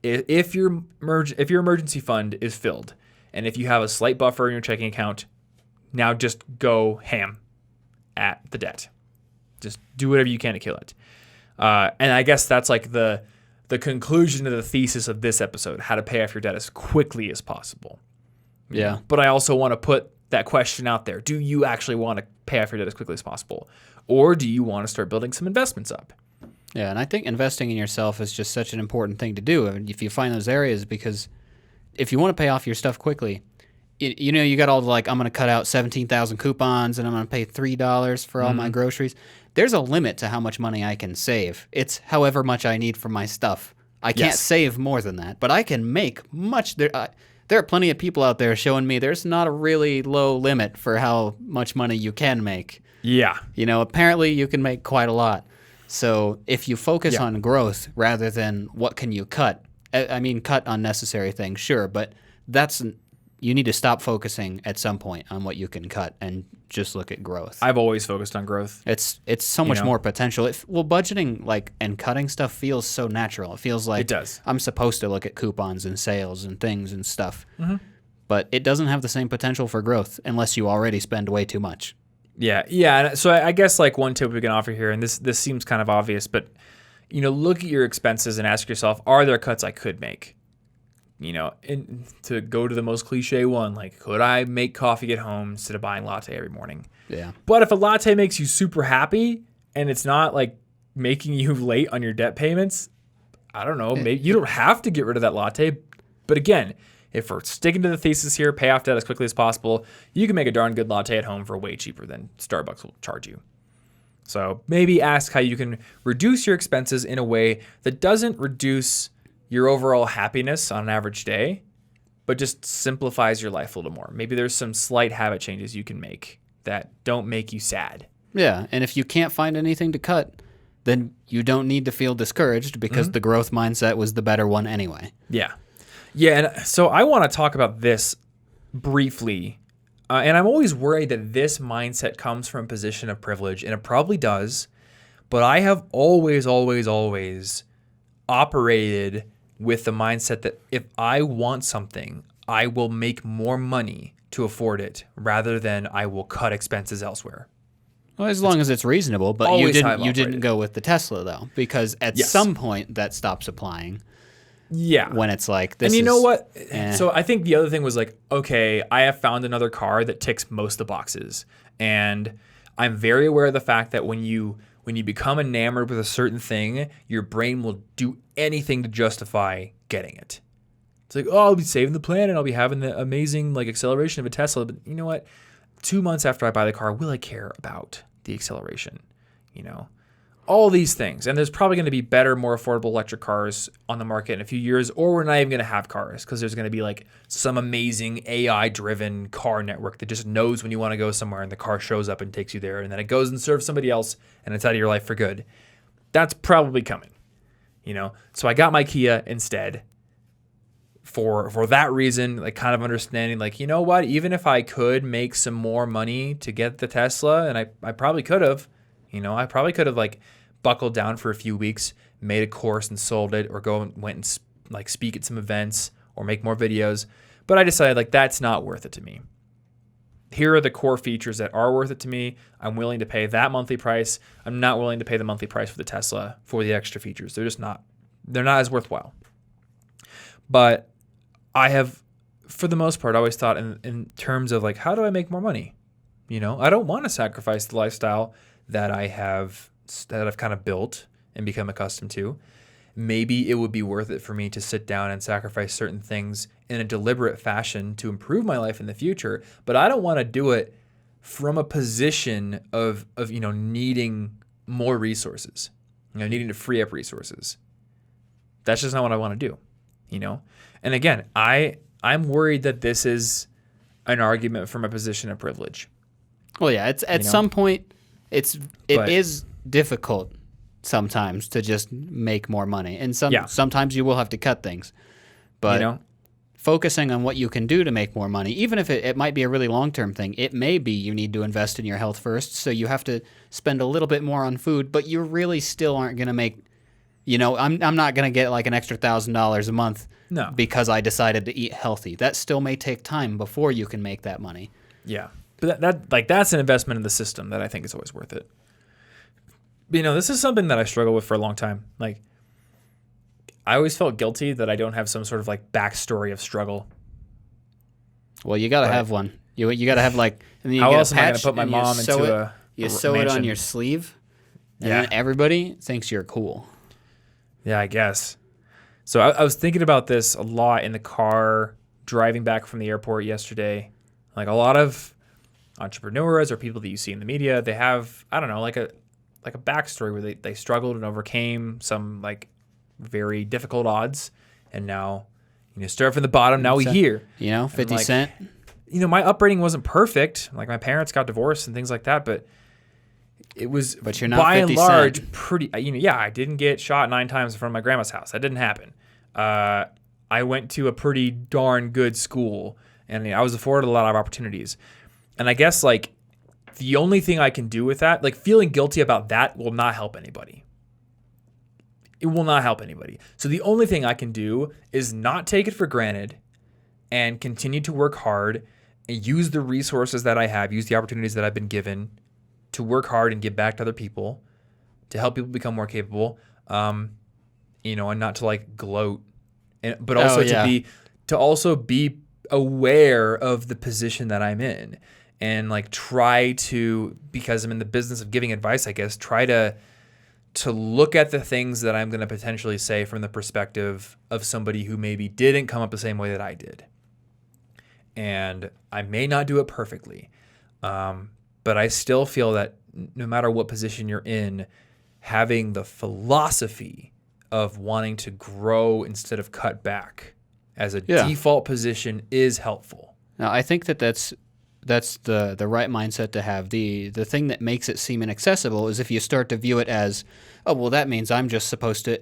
If your emergency fund is filled and if you have a slight buffer in your checking account, now just go ham at the debt. Just do whatever you can to kill it. And I guess that's like the conclusion of the thesis of this episode, how to pay off your debt as quickly as possible. Yeah. But I also want to put that question out there. Do you actually want to pay off your debt as quickly as possible? Or do you want to start building some investments up? Yeah, and I think investing in yourself is just such an important thing to do. I mean, if you find those areas, because if you want to pay off your stuff quickly, you got all the I'm going to cut out 17,000 coupons and I'm going to pay $3 for all my groceries. There's a limit to how much money I can save. It's however much I need for my stuff. I can't save more than that, but I can make much. There are plenty of people out there showing me there's not a really low limit for how much money you can make. Yeah. Apparently you can make quite a lot. So if you focus on growth rather than what can you cut, I mean, cut unnecessary things, sure, but you need to stop focusing at some point on what you can cut and just look at growth. I've always focused on growth. It's so much more potential. Budgeting and cutting stuff feels so natural. It feels like it does. I'm supposed to look at coupons and sales and things and stuff. Mm-hmm. But it doesn't have the same potential for growth unless you already spend way too much. Yeah. So I guess one tip we can offer here, and this seems kind of obvious, but look at your expenses and ask yourself, are there cuts I could make? And to go to the most cliche one, could I make coffee at home instead of buying latte every morning? Yeah. But if a latte makes you super happy and it's not making you late on your debt payments, I don't know, maybe you don't have to get rid of that latte. But again, if we're sticking to the thesis here, pay off debt as quickly as possible, you can make a darn good latte at home for way cheaper than Starbucks will charge you. So maybe ask how you can reduce your expenses in a way that doesn't reduce your overall happiness on an average day, but just simplifies your life a little more. Maybe there's some slight habit changes you can make that don't make you sad. Yeah, and if you can't find anything to cut, then you don't need to feel discouraged because the growth mindset was the better one anyway. Yeah. Yeah, and so I want to talk about this briefly. And I'm always worried that this mindset comes from a position of privilege, and it probably does. But I have always operated with the mindset that if I want something, I will make more money to afford it rather than I will cut expenses elsewhere. Well, as long as it's reasonable, but you always how I've didn't operated. go with the Tesla though, because at some point that stops applying. Yeah. When it's this and you know what? Eh. So I think the other thing was okay, I have found another car that ticks most of the boxes. And I'm very aware of the fact that when you become enamored with a certain thing, your brain will do anything to justify getting it. It's I'll be saving the planet. I'll be having the amazing acceleration of a Tesla. But you know what? 2 months after I buy the car, will I care about the acceleration? All these things. And there's probably going to be better, more affordable electric cars on the market in a few years, or we're not even going to have cars because there's going to be some amazing AI-driven car network that just knows when you want to go somewhere and the car shows up and takes you there, and then it goes and serves somebody else and it's out of your life for good. That's probably coming, So I got my Kia instead for that reason, kind of understanding, you know what, even if I could make some more money to get the Tesla, and I probably could have, I probably could have buckled down for a few weeks, made a course and sold it, or went and speak at some events or make more videos. But I decided that's not worth it to me. here are the core features that are worth it to me. I'm willing to pay that monthly price. I'm not willing to pay the monthly price for the Tesla for the extra features. They're not as worthwhile. But I have, for the most part, always thought in terms of like, how do I make more money? I don't want to sacrifice the lifestyle that I've kind of built and become accustomed to. Maybe it would be worth it for me to sit down and sacrifice certain things in a deliberate fashion to improve my life in the future. But I don't want to do it from a position of needing more resources, needing to free up resources. That's just not what I want to do, And again, I'm worried that this is an argument from a position of privilege. Well, yeah, it's at some point it is difficult sometimes to just make more money, and sometimes you will have to cut things. But focusing on what you can do to make more money, even if it might be a really long-term thing, it may be you need to invest in your health first, so you have to spend a little bit more on food, but you really still aren't going to make, I'm not going to get like an extra $1,000 a month because I decided to eat healthy. That still may take time before you can make that money. Yeah. But that's an investment in the system that I think is always worth it. This is something that I struggle with for a long time. Like, I always felt guilty that I don't have some sort of like backstory of struggle. Well, you got to have one. You got to have like. And then you how get else a am I patch going to put my and mom into a You sew it on your sleeve, and then everybody thinks you're cool. Yeah, I guess. So I was thinking about this a lot in the car driving back from the airport yesterday. Like, a lot of entrepreneurs or people that you see in the media, they have, I don't know, like a backstory where they struggled and overcame some like very difficult odds, and now start from the bottom. Now we're here. 50 Cent. My upbringing wasn't perfect. Like, my parents got divorced and things like that, but it was, but you're not by 50 and large Cent. pretty. I didn't get shot 9 times in front of my grandma's house. That didn't happen. I went to a pretty darn good school, and I was afforded a lot of opportunities. And I guess like the only thing I can do with that, like feeling guilty about that, will not help anybody. It will not help anybody. So the only thing I can do is not take it for granted and continue to work hard and use the resources that I have, use the opportunities that I've been given to work hard and give back to other people, to help people become more capable, and not to like gloat, but also to be aware of the position that I'm in. And like try to, because I'm in the business of giving advice, I guess, try to look at the things that I'm going to potentially say from the perspective of somebody who maybe didn't come up the same way that I did. And I may not do it perfectly, but I still feel that no matter what position you're in, having the philosophy of wanting to grow instead of cut back as a default position is helpful. Now, I think that's the right mindset to have. The thing that makes it seem inaccessible is if you start to view it as, oh, well, that means I'm just supposed to,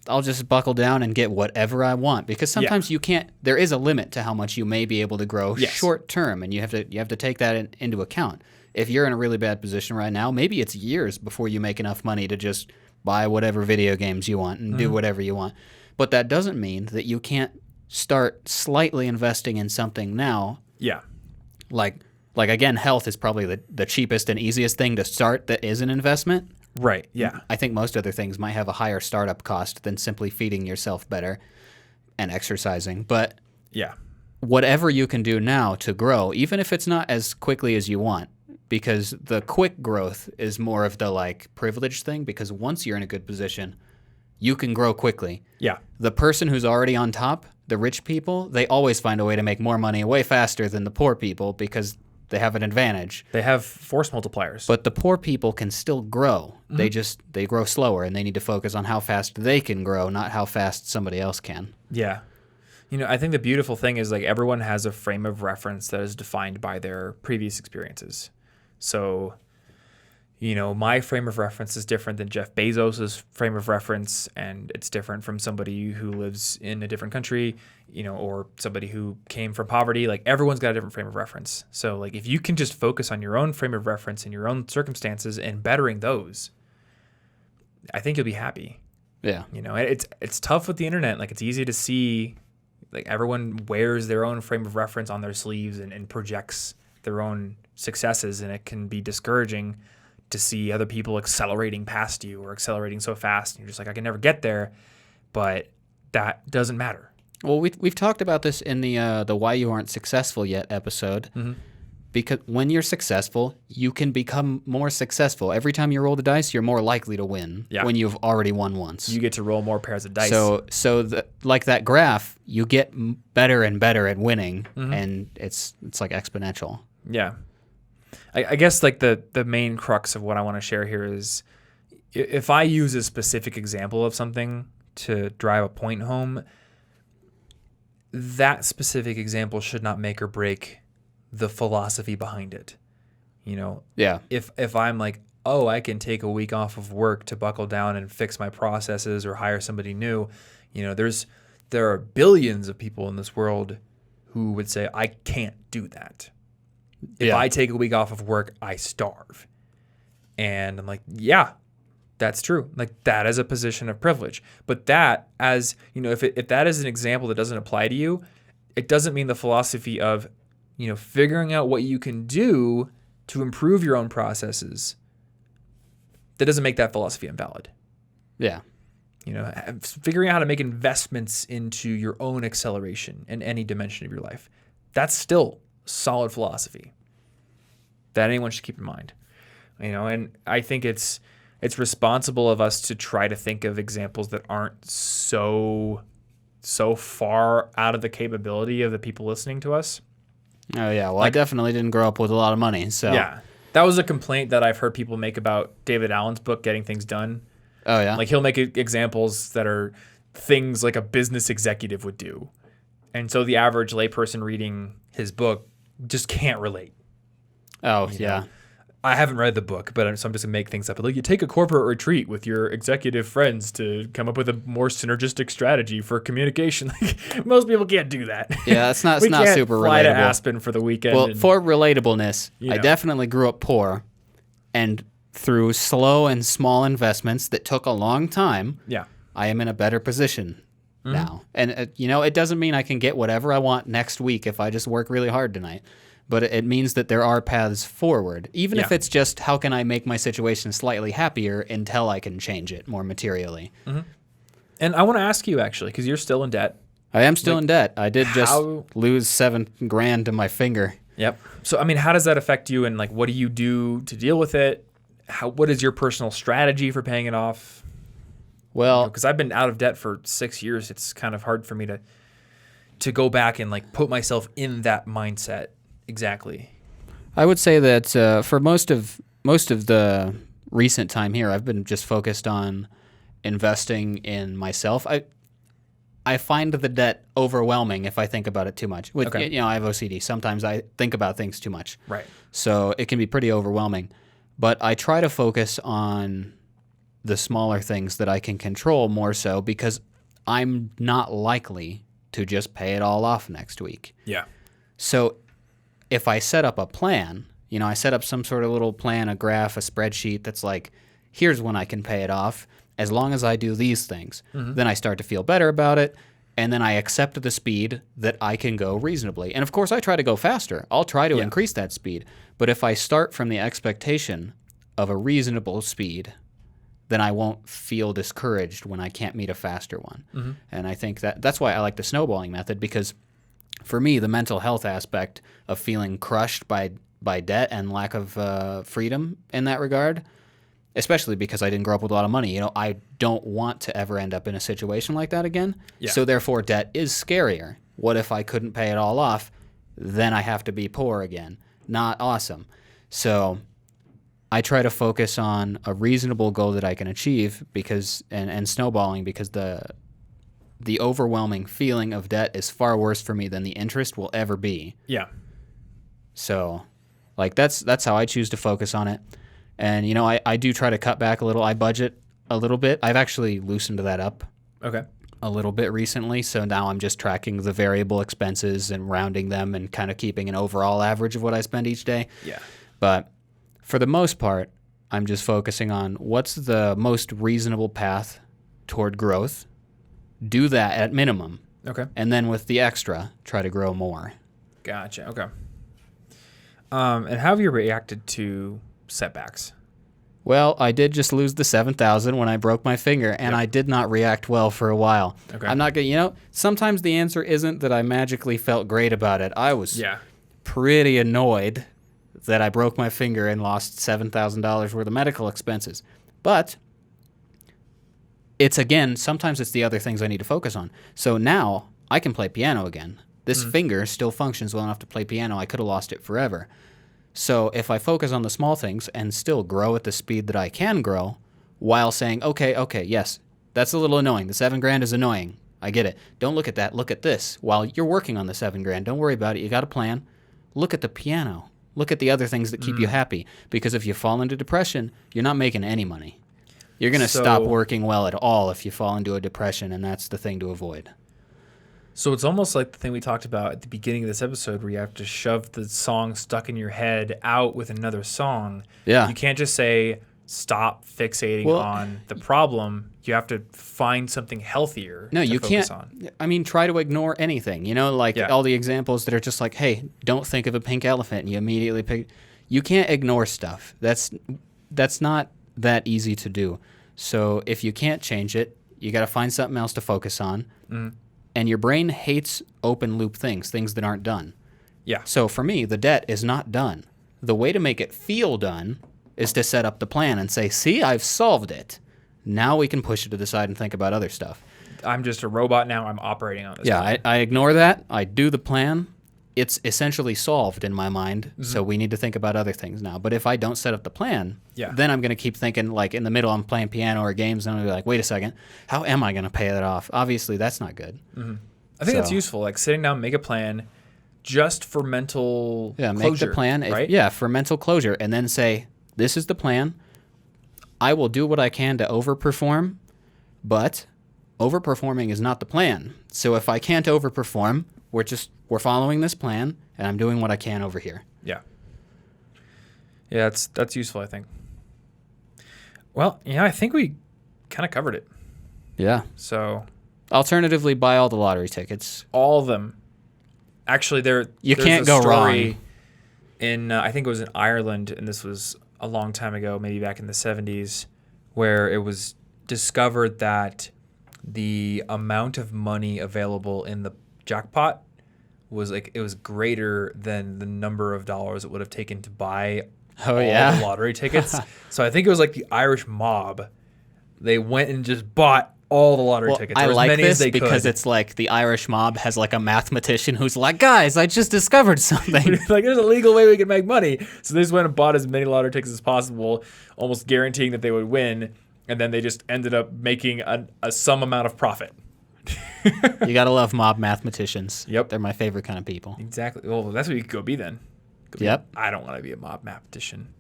I'll just buckle down and get whatever I want. Because sometimes you can't, there is a limit to how much you may be able to grow short term, and you have to take that into account. If you're in a really bad position right now, maybe it's years before you make enough money to just buy whatever video games you want and do whatever you want. But that doesn't mean that you can't start slightly investing in something now. Yeah. Like again, health is probably the cheapest and easiest thing to start that is an investment. Right, yeah. I think most other things might have a higher startup cost than simply feeding yourself better and exercising. But whatever you can do now to grow, even if it's not as quickly as you want, because the quick growth is more of the like privileged thing, because once you're in a good position, you can grow quickly. Yeah. The person who's already on top, the rich people, they always find a way to make more money way faster than the poor people because they have an advantage. They have force multipliers. But the poor people can still grow. They grow slower, and they need to focus on how fast they can grow, not how fast somebody else can. Yeah. I think the beautiful thing is like everyone has a frame of reference that is defined by their previous experiences. So, my frame of reference is different than Jeff Bezos's frame of reference, and it's different from somebody who lives in a different country, or somebody who came from poverty. Like, everyone's got a different frame of reference. So, like, if you can just focus on your own frame of reference and your own circumstances and bettering those, I think you'll be happy. Yeah. It's tough with the internet. Like, it's easy to see, like, everyone wears their own frame of reference on their sleeves and projects their own successes, and it can be discouraging to see other people accelerating past you or accelerating so fast. And you're just like, I can never get there, but that doesn't matter. Well, we've talked about this in the Why You Aren't Successful Yet episode. Mm-hmm. Because when you're successful, you can become more successful. Every time you roll the dice, you're more likely to win when you've already won once. You get to roll more pairs of dice. Like that graph, you get better and better at winning, and it's like exponential. Yeah. I guess like the main crux of what I want to share here is if I use a specific example of something to drive a point home, that specific example should not make or break the philosophy behind it. You know, Yeah. if I'm like, oh, I can take a week off of work to buckle down and fix my processes or hire somebody new, you know, there are billions of people in this world who would say, I can't do that. If I take a week off of work, I starve. And I'm like, yeah, that's true. Like that is a position of privilege. But that, as you know, if that is an example that doesn't apply to you, it doesn't mean the philosophy of, you know, figuring out what you can do to improve your own processes. That doesn't make that philosophy invalid. Yeah. You know, figuring out how to make investments into your own acceleration in any dimension of your life. That's still solid philosophy that anyone should keep in mind. You know, and I think it's responsible of us to try to think of examples that aren't so far out of the capability of the people listening to us. Oh, yeah. Well, I definitely didn't grow up with a lot of money, so. Yeah. That was a complaint that I've heard people make about David Allen's book, Getting Things Done. Oh, yeah? Like he'll make examples that are things like a business executive would do. And so the average layperson reading his book just can't relate. Oh, yeah. I haven't read the book, but so I'm just going to make things up. Like you take a corporate retreat with your executive friends to come up with a more synergistic strategy for communication. Like, most people can't do that. Yeah, it's not we can't super fly relatable. to Aspen for the weekend. Well, for relatableness, You I know. definitely grew up poor, and through slow and small investments that took a long time, yeah. I am in a better position now. And, you know, it doesn't mean I can get whatever I want next week if I just work really hard tonight. But it means that there are paths forward, even if Yeah. it's just how can I make my situation slightly happier until I can change it more materially. And I want to ask you, actually, because you're still in debt. I am still in debt. I did just how- lose $7,000 to my finger. Yep. So, I mean, how does that affect you? And, like, what do you do to deal with it? What is your personal strategy for paying it off? Well, Because I've been out of debt for 6 years. It's kind of hard for me to go back and, like, put myself in that mindset. Exactly. I would say that for most of the recent time here, I've been just focused on investing in myself. I find the debt overwhelming if I think about it too much. With Okay. you know, I have OCD. Sometimes I think about things too much, Right. so it can be pretty overwhelming. But I try to focus on the smaller things that I can control more so because I'm not likely to just pay it all off next week. Yeah. So if I set up a plan, you know, I set up some sort of little plan, a graph, a spreadsheet that's like, here's when I can pay it off as long as I do these things. Then I start to feel better about it. And then I accept the speed that I can go reasonably. And of course, I try to go faster. I'll try to increase that speed. But if I start from the expectation of a reasonable speed, then I won't feel discouraged when I can't meet a faster one. And I think that's why I like the snowballing method, because for me, the mental health aspect of feeling crushed by debt and lack of freedom in that regard, especially because I didn't grow up with a lot of money, you know, I don't want to ever end up in a situation like that again. Yeah. So therefore, debt is scarier. What if I couldn't pay it all off? Then I have to be poor again. Not awesome. So I try to focus on a reasonable goal that I can achieve because and snowballing, because the overwhelming feeling of debt is far worse for me than the interest will ever be. Yeah. So, like, that's how I choose to focus on it. And, you know, I do try to cut back a little. I budget a little bit. I've actually loosened that up Okay. a little bit recently. So now I'm just tracking the variable expenses and rounding them and kind of keeping an overall average of what I spend each day. Yeah. But for the most part, I'm just focusing on what's the most reasonable path toward growth. Do that at minimum. Okay. And then with the extra, try to grow more. Gotcha. Okay. And how have you reacted to setbacks? Well, I did just lose the 7,000 when I broke my finger, and I did not react well for a while. Okay. I'm not gonna, sometimes the answer isn't that I magically felt great about it. I was pretty annoyed that I broke my finger and lost $7,000 worth of medical expenses. But sometimes it's the other things I need to focus on. So now I can play piano again. This finger still functions well enough to play piano. I could have lost it forever. So if I focus on the small things and still grow at the speed that I can grow while saying, okay, yes, that's a little annoying. The $7,000 is annoying. I get it. Don't look at that. Look at this. While you're working on the $7,000, don't worry about it. You got a plan. Look at the piano. Look at the other things that keep you happy. Because if you fall into depression, you're not making any money. You're going to stop working well at all if you fall into a depression, and that's the thing to avoid. So it's almost like the thing we talked about at the beginning of this episode where you have to shove the song stuck in your head out with another song. Yeah. You can't just say, stop fixating on the problem. You have to find something healthier No, to you focus can't. on. I mean, try to ignore anything. All the examples that are just like, hey, don't think of a pink elephant, and you immediately pick. You can't ignore stuff. That's not that easy to do. So if you can't change it, you got to find something else to focus on. And your brain hates open loop things that aren't done. Yeah. So for me, the debt is not done. The way to make it feel done is to set up the plan and say, see, I've solved it. Now we can push it to the side and think about other stuff. I'm just a robot now. I'm operating on this. Yeah, I ignore that. I do the plan. It's essentially solved in my mind, so we need to think about other things now. But if I don't set up the plan, then I'm going to keep thinking, like in the middle I'm playing piano or games, and I'm going to be like, wait a second, how am I going to pay that off? Obviously, that's not good. I think that's useful, like sitting down, make a plan just for mental closure. Make the plan, right? For mental closure, and then say, this is the plan. I will do what I can to overperform, but overperforming is not the plan. So if I can't overperform, we're following this plan, and I'm doing what I can over here. Yeah. Yeah, that's useful, I think. Well, yeah, I think we kind of covered it. Yeah. So, alternatively, buy all the lottery tickets. All of them. Actually, there's can't go wrong. In I think it was in Ireland, and this was a long time ago, maybe back in the 70s, where it was discovered that the amount of money available in the jackpot was greater than the number of dollars it would have taken to buy all the lottery tickets. So I think it was like the Irish mob. They went and just bought all the lottery tickets. I like this because it's like the Irish mob has like a mathematician who's like, guys, I just discovered something. Like, there's a legal way we can make money. So they just went and bought as many lottery tickets as possible, almost guaranteeing that they would win. And then they just ended up making a some amount of profit. You gotta love mob mathematicians. Yep. They're my favorite kind of people. Exactly. Well, that's what you could go be then. I don't want to be a mob mathematician.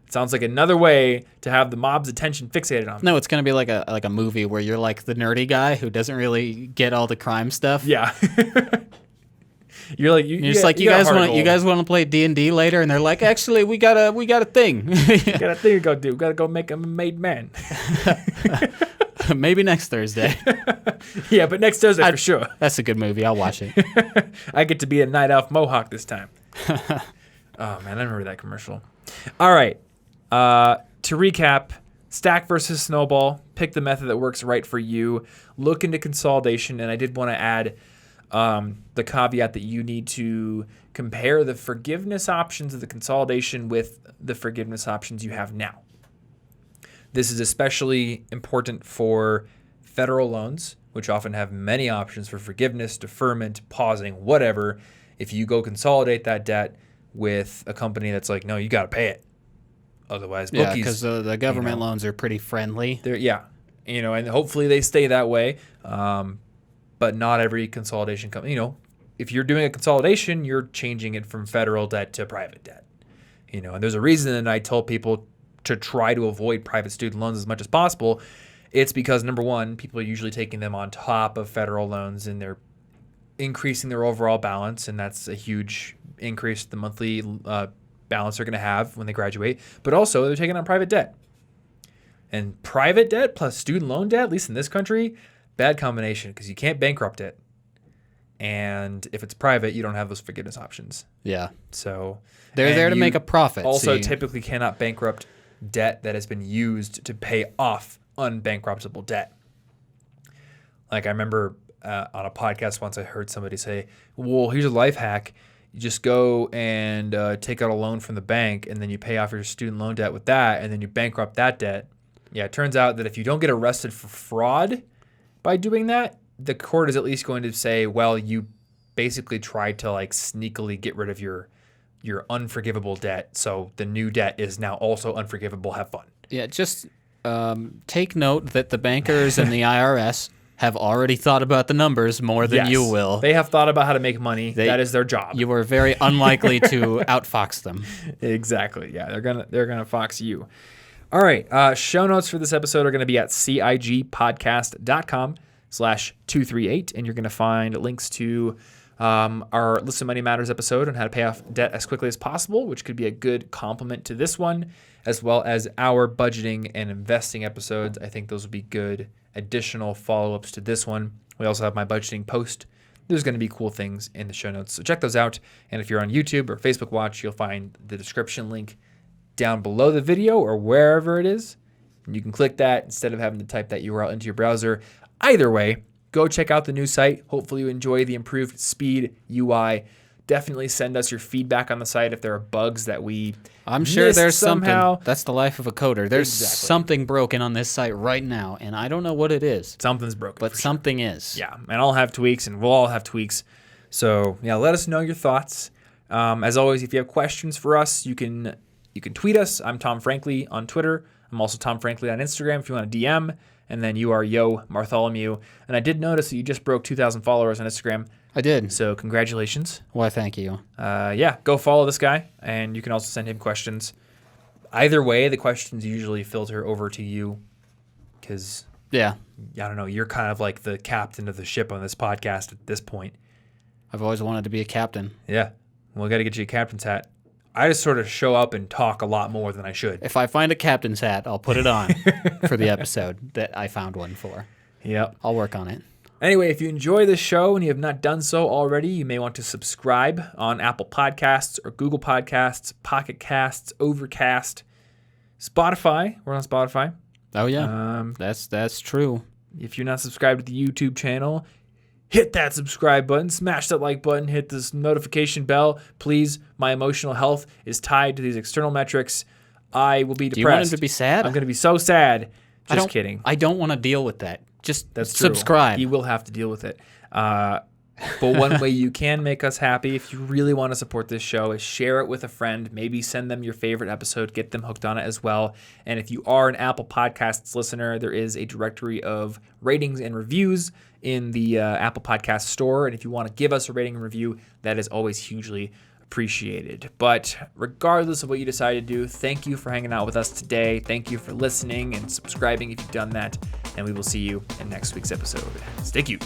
It sounds like another way to have the mob's attention fixated on me. No, it's gonna be like a movie where you're like the nerdy guy who doesn't really get all the crime stuff. Yeah. You're like you guys want to play D&D later, and they're like, actually, we got a thing. We got a thing to go do. We got to go make him a made man. Maybe next Thursday. Yeah, but next Thursday for sure. That's a good movie. I'll watch it. I get to be a night elf mohawk this time. Oh man, I remember that commercial. All right. To recap, stack versus snowball. Pick the method that works right for you. Look into consolidation, and I did want to add the caveat that you need to compare the forgiveness options of the consolidation with the forgiveness options you have now. This is especially important for federal loans, which often have many options for forgiveness, deferment, pausing, whatever. If you go consolidate that debt with a company that's like, no, you got to pay it. Otherwise, bookies. Yeah, because the government loans are pretty friendly. And hopefully they stay that way. But not every consolidation company, if you're doing a consolidation, you're changing it from federal debt to private debt. And there's a reason that I tell people to try to avoid private student loans as much as possible. It's because, number one, people are usually taking them on top of federal loans, and they're increasing their overall balance, and that's a huge increase the monthly balance they're going to have when they graduate. But also, they're taking on private debt. And private debt plus student loan debt, at least in this country, bad combination, because you can't bankrupt it. And if it's private, you don't have those forgiveness options. Yeah. So They're and there to you make a profit. Also, so typically cannot bankrupt debt that has been used to pay off unbankruptable debt. Like I remember on a podcast once I heard somebody say, well, here's a life hack. You just go and take out a loan from the bank, and then you pay off your student loan debt with that, and then you bankrupt that debt. Yeah, it turns out that if you don't get arrested for fraud by doing that, the court is at least going to say, well, you basically tried to like sneakily get rid of your unforgivable debt. So the new debt is now also unforgivable. Have fun. yeah, just take note that the bankers and the IRS have already thought about the numbers more than Yes. you will. They have thought about how to make money. That is their job. You are very unlikely to outfox them. Exactly. Yeah, they're gonna fox you. All right. Show notes for this episode are going to be at cigpodcast.com/238, and you're going to find links to our Listen Money Matters episode on how to pay off debt as quickly as possible, which could be a good complement to this one, as well as our budgeting and investing episodes. I think those would be good additional follow-ups to this one. We also have my budgeting post. There's going to be cool things in the show notes, so check those out. And if you're on YouTube or Facebook Watch, you'll find the description link down below the video or wherever it is. And you can click that instead of having to type that URL into your browser. Either way, go check out the new site. Hopefully you enjoy the improved speed UI. Definitely send us your feedback on the site if there are bugs that we I'm sure missed there's somehow. something. That's the life of a coder. There's Exactly. something broken on this site right now, and I don't know what it is, Something's broken. but for sure. something is. Yeah, and I'll have tweaks, and we'll all have tweaks. So yeah, let us know your thoughts. As always, if you have questions for us, you can tweet us. I'm Tom Frankly on Twitter. I'm also Tom Frankly on Instagram if you want to DM. And then you are Yo Bartholomew. And I did notice that you just broke 2,000 followers on Instagram. I did. So congratulations. Why, thank you. Yeah, go follow this guy, and you can also send him questions. Either way, the questions usually filter over to you because, Yeah, I don't know, you're kind of like the captain of the ship on this podcast at this point. I've always wanted to be a captain. Yeah. Well, we got to get you a captain's hat. I just sort of show up and talk a lot more than I should. If I find a captain's hat, I'll put it on for the episode that I found one for. Yep. I'll work on it. Anyway, if you enjoy this show and you have not done so already, you may want to subscribe on Apple Podcasts or Google Podcasts, Pocket Casts, Overcast, Spotify. We're on Spotify. Oh yeah, that's true. If you're not subscribed to the YouTube channel, hit that subscribe button, smash that like button, hit this notification bell. Please, my emotional health is tied to these external metrics. I will be depressed. Do you want him to be sad? I'm going to be so sad. I Just don't- kidding. I don't want to deal with that. Just That's true. subscribe. You will have to deal with it. But one way you can make us happy if you really want to support this show is share it with a friend. Maybe send them your favorite episode. Get them hooked on it as well. And if you are an Apple Podcasts listener, there is a directory of ratings and reviews in the Apple Podcast store. And if you want to give us a rating and review, that is always hugely appreciated. But regardless of what you decide to do, thank you for hanging out with us today. Thank you for listening and subscribing if you've done that. And we will see you in next week's episode. Stay cute.